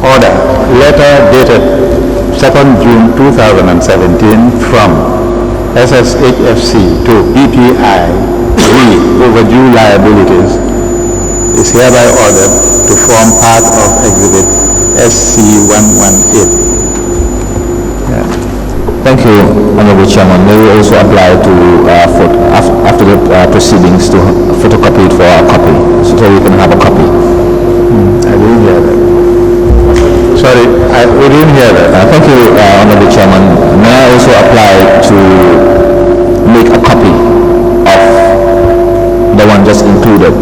Order. Letter dated 2nd June 2017 from SSHFC to BPI overdue liabilities is hereby ordered to form part of Exhibit SC118. Thank you, Honorable Chairman. May we also apply to, after the proceedings, to photocopy it for our copy, so we can have a copy. I didn't hear that. Sorry, we didn't hear that. Thank you, Honorable Chairman. May I also apply to make a copy of the one just included?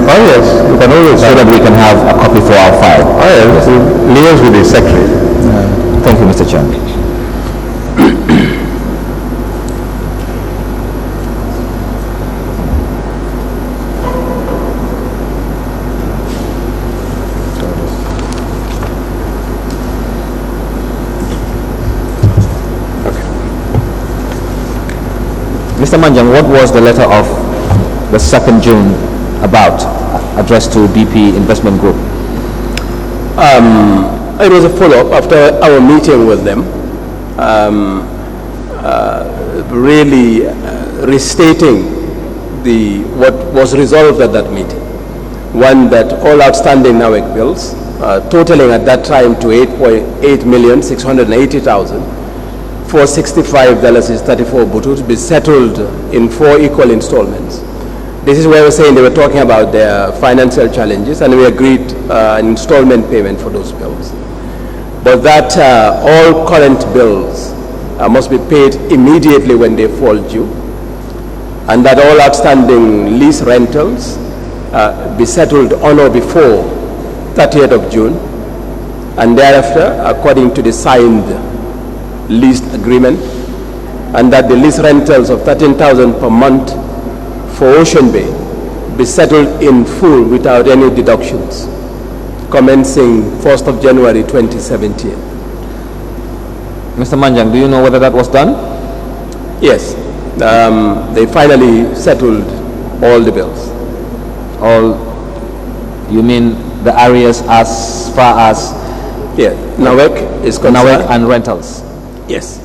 Oh yes, you can always. So that we can have a copy for our file. Oh yes, liaise with the secretary. Thank you, Mr. Chairman. Mr. Manjang, what was the letter of the 2nd June about, addressed to BP Investment Group? It was a follow-up after our meeting with them, really restating what was resolved at that meeting. One, that all outstanding NAWEC bills, totaling at that time to $8,680,000, $465.34 butu to be settled in 4 equal installments. This is where we're saying they were talking about their financial challenges, and we agreed an installment payment for those bills. But that all current bills must be paid immediately when they fall due, and that all outstanding lease rentals be settled on or before 30th of June, and thereafter, according to the signed lease agreement, and that the lease rentals of $13,000 per month for Ocean Bay be settled in full without any deductions, commencing 1st of January 2017. Mr. Manjang, do you know whether that was done? Yes, they finally settled all the bills. All, you mean the areas as far as Yeah, NAWEC is concerned. NAWEC and rentals? Yes.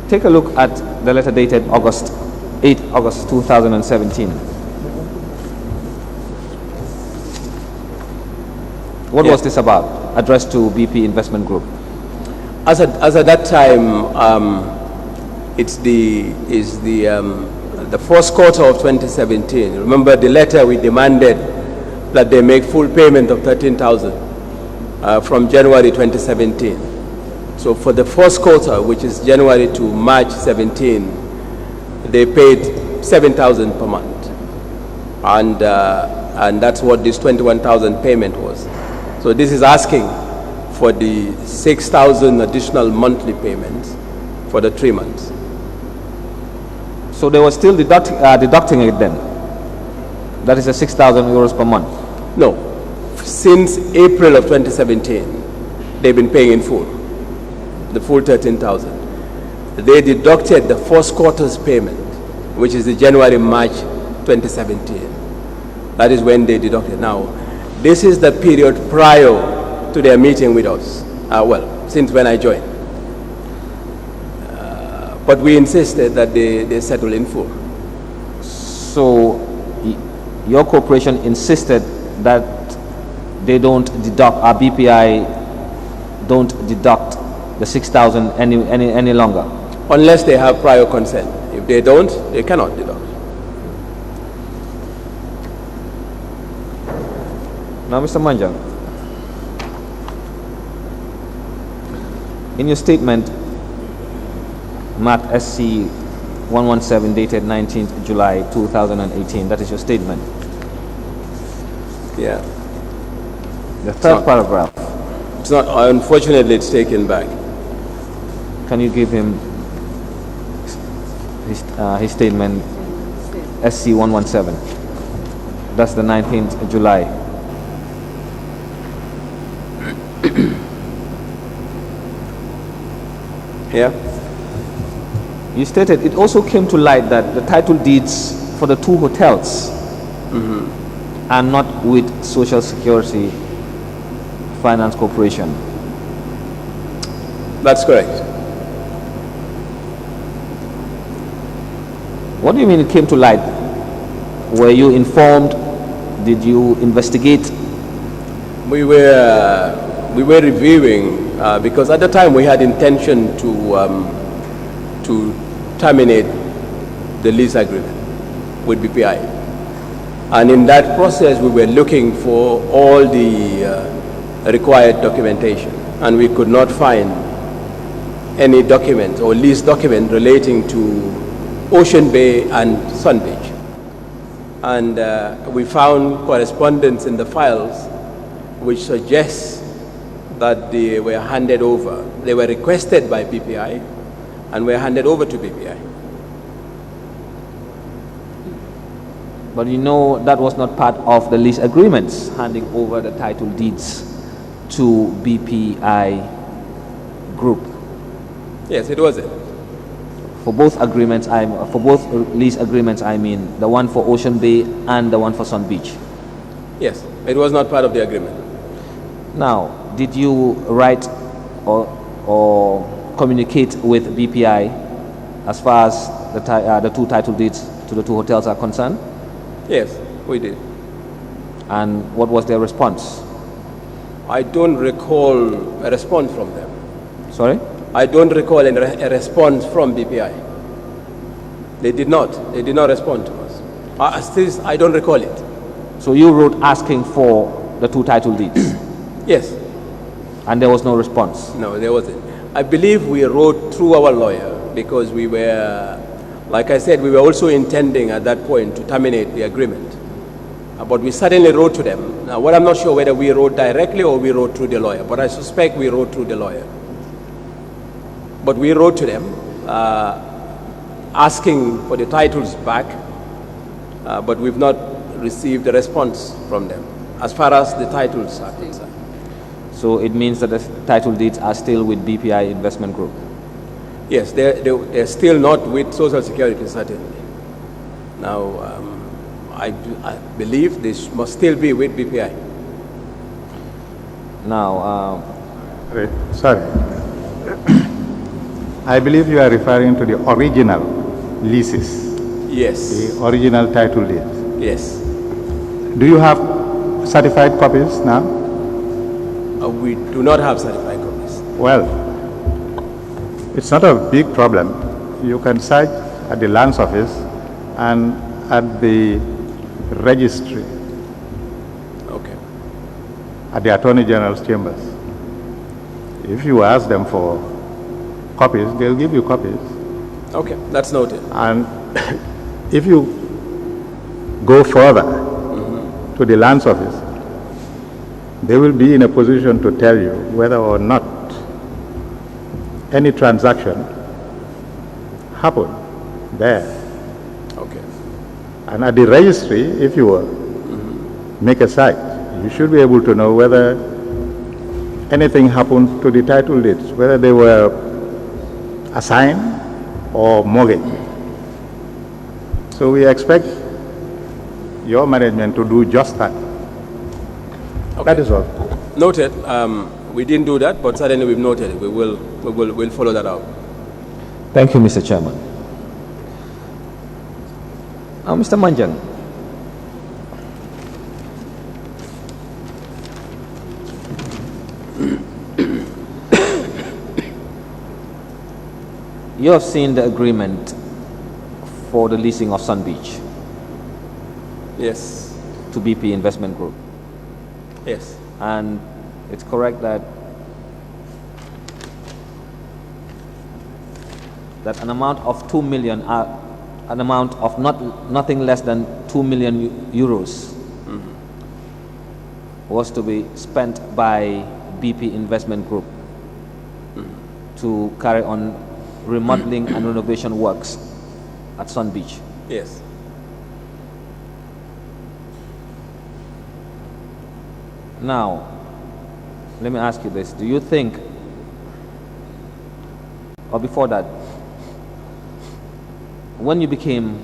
Take a look at the letter dated 8 August 2017. What was this about, addressed to BP Investment Group? As at that time, it's the first quarter of 2017. Remember the letter we demanded that they make full payment of 13,000 from January 2017. So for the first quarter, which is January to March 17, they paid 7,000 per month, and that's what this 21,000 payment was. So this is asking for the 6,000 additional monthly payments for the 3 months. So they were still deducting it then? That is the 6,000 euros per month? No. Since April of 2017, they've been paying in full, the full 13,000. They deducted the first quarter's payment, which is the January-March 2017. That is when they deducted. Now, this is the period prior to their meeting with us. Well, since when I joined. But we insisted that they settle in full. So your corporation insisted that they don't deduct, our BPI don't deduct the 6,000 any longer? Unless they have prior consent. If they don't, they cannot deduct. Now, Mr. Manjang, in your statement, marked SC 117 dated 19th July 2018, that is your statement. Yeah. The third paragraph. It's not, unfortunately, it's taken back. Can you give him his statement, SC 117? That's the 19th July. Yeah. You stated it also came to light that the title deeds for the 2 hotels are not with Social Security Finance Corporation. That's correct. What do you mean it came to light? Were you informed? Did you investigate? We were reviewing because at the time we had intention to terminate the lease agreement with BPI, and in that process we were looking for all the required documentation, and we could not find any document or lease document relating to Ocean Bay and Sun Beach, and we found correspondence in the files which suggests that they were handed over. They were requested by BPI and were handed over to BPI. But you know that was not part of the lease agreements, handing over the title deeds to BPI Group. Yes, it wasn't. For both agreements, for both lease agreements, I mean the one for Ocean Bay and the one for Sun Beach. Yes, it was not part of the agreement. Now, did you write or communicate with BPI as far as the 2 title deeds to the 2 hotels are concerned? Yes, we did. And what was their response? I don't recall a response from them. Sorry? I don't recall a response from BPI. They did not respond to us. I don't recall it. So you wrote asking for the 2 title deeds? Yes. And there was no response? No, there wasn't. I believe we wrote through our lawyer because we were, like I said, we were also intending at that point to terminate the agreement. But we suddenly wrote to them. Now, what I'm not sure whether we wrote directly or we wrote through the lawyer, but I suspect we wrote through the lawyer. But we wrote to them asking for the titles back, but we've not received a response from them as far as the titles are concerned. So it means that the title deeds are still with BPI Investment Group? Yes, they're still not with Social Security, certainly. Now, I believe this must still be with BPI. Now, Sorry. I believe you are referring to the original leases, Yes. the original title deeds. Yes. Do you have certified copies now? We do not have certified copies. Well, It's not a big problem. You can search at the lands office and at the registry, Okay. at the Attorney General's chambers. If you ask them for copies, they'll give you copies. Okay, that's noted. And if you go further to the lands office, they will be in a position to tell you whether or not any transaction happened there. Okay. And at the registry, if you make a search, you should be able to know whether anything happened to the title deeds, whether they were assigned or mortgaged. So we expect your management to do just that. Okay. That is all. Noted. We didn't do that, but certainly we've noted it. We'll follow that up. Thank you, Mr. Chairman. Mr. Manjang. You have seen the agreement for the leasing of Sun Beach Yes. to BP Investment Group. Yes. And it's correct that an amount of 2 million, an amount of nothing less than 2 million euros was to be spent by BP Investment Group to carry on remodeling and renovation works at Sun Beach. Yes. Now, let me ask you this. Do you think, or before that, when you became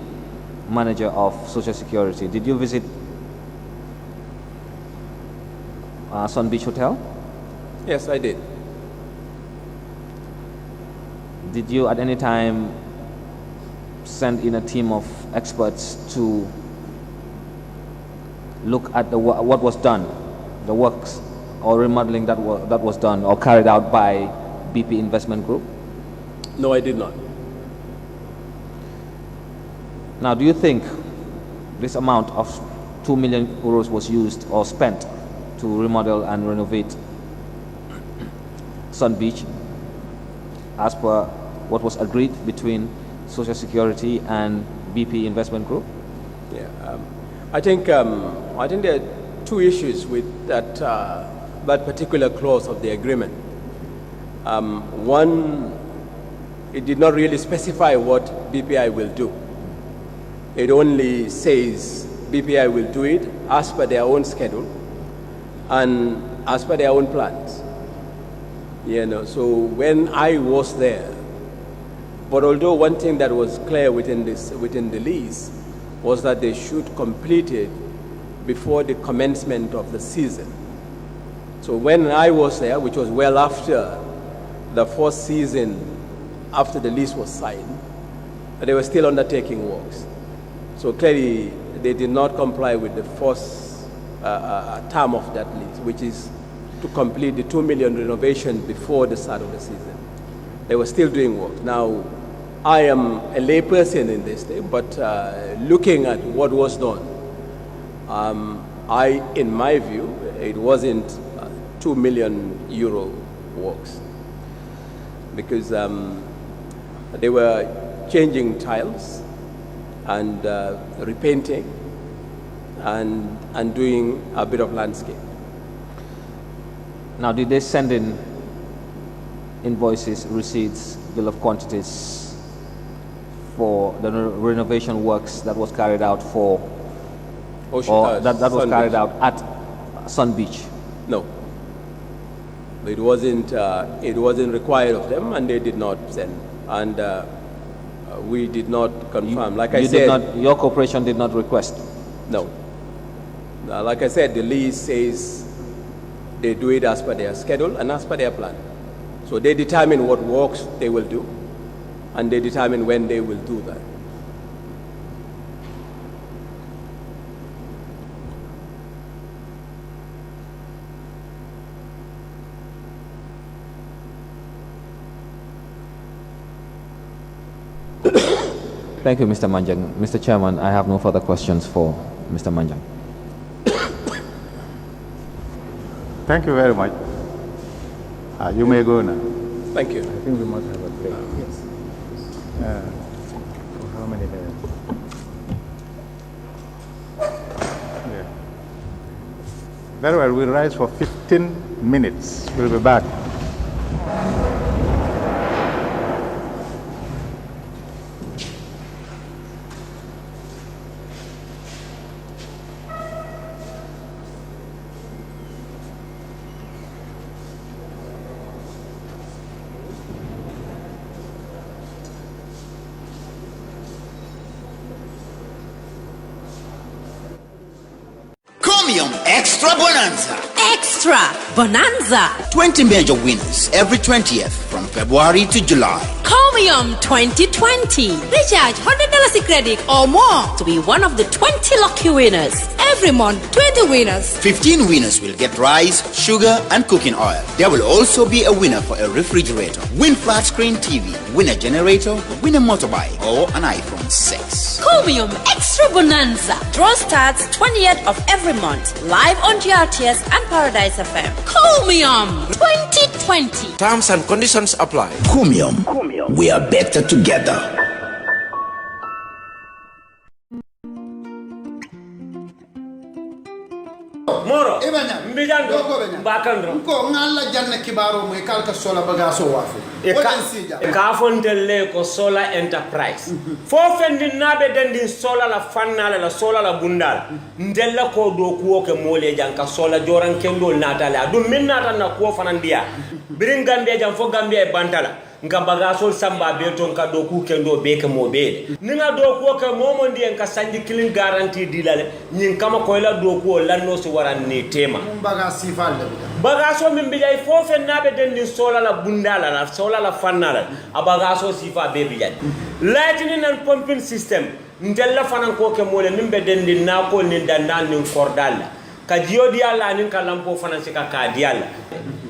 manager of Social Security, did you visit Sun Beach Hotel? Yes, I did. Did you at any time send in a team of experts to look at what was done, the works or remodeling that was done or carried out by BP Investment Group? No, I did not. Now, do you think this amount of 2 million euros was used or spent to remodel and renovate Sun Beach as per what was agreed between Social Security and BP Investment Group? Yeah. I think there are two issues with that particular clause of the agreement. One, it did not really specify what BPI will do. It only says BPI will do it as per their own schedule and as per their own plans. So when I was there, but although one thing that was clear within the lease was that they should complete it before the commencement of the season. So when I was there, which was well after the first season, after the lease was signed, they were still undertaking works. So clearly, they did not comply with the first term of that lease, which is to complete the 2 million renovation before the start of the season. They were still doing work. Now, I am a layperson in this thing, but looking at what was done, in my view, it wasn't 2 million euro works because they were changing tiles and repainting and doing a bit of landscape. Now, did they send in invoices, receipts, bill of quantities for the renovation works that was carried out that was carried out at Sun Beach? No. It wasn't required of them, and they did not send. And we did not confirm. Your corporation did not request? No. Like I said, the lease says they do it as per their schedule and as per their plan. So they determine what works they will do, and they determine when they will do that. Thank you, Mr. Manjang. Mr. Chairman, I have no further questions for Mr. Manjang. Thank you very much. You may go now. Thank you. I think we must have a break. Yes. For how many minutes? Yeah. Very well, we'll rise for 15 minutes. We'll be back. Chromium Extra Bonanza. Extra Bonanza. 20 major winners every 20th from February to July. Chromium 2020. Recharge $100 credit or more to be one of the 20 lucky winners. Every month, 20 winners. 15 winners will get rice, sugar, and cooking oil. There will also be a winner for a refrigerator, win flat screen TV, win a generator, win a motorbike, or an iPhone 6. Chromium Extra Bonanza. Draw starts 20th of every month. Live on GRTS and Paradise FM. Chromium 2020. Terms and conditions apply. Chromium. We are better together. Moro Ibanya mbijan do bakan do ko ngalla janna kibaro moy kalka sola bagaso wafi e ka fontelle ko sola enterprise fo fendi nabe dendi sola la fannala la sola la bundal ndella ko do kuwo ke mole janka sola joran kendo natale adum min nata na ko fanandiya birin gambia jam fo gambia e bantala nga bagasol samba be ton ka do ku kendo be ke mo be ninga do ko ke momo ndi en ka sanji kilin garantie dilale nyin kama ko la do ko lanno so waran ni tema bagasi falle bagaso min bijay fofe nabe dendi sola la bundala la sola la fannala a bagaso sifa be bijay lightning and pumping system ndella fanan ko ke mole min be dendi na ko ni dandan ni kordal ka jiodi alla nin ka lampo fanan sika ka diala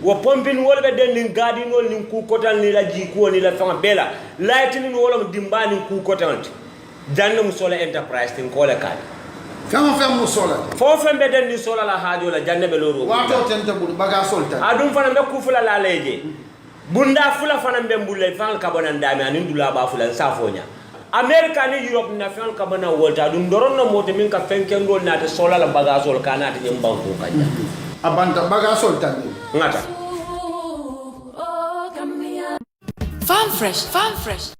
wo pumping wol be dendi gadi nol nin ku kotal ni la jiko ni la fanga bela lightning wol dimbani ku kotal janno mu sola enterprise tin ko la kadi fama fam mu sola fo fembe dendi sola la haajo la janne be loro wato tente bul bagasol tan adum fana be ku fula la leje bunda fula fana be mbulle fan kabana ndami anin dula ba fula safonya America ni Europe na fan kabana wolta dum doronno moto min ka fenkendo na te sola la bagasol kana te nyam banko kanja abanta bagasol tan ngata Farm Fresh.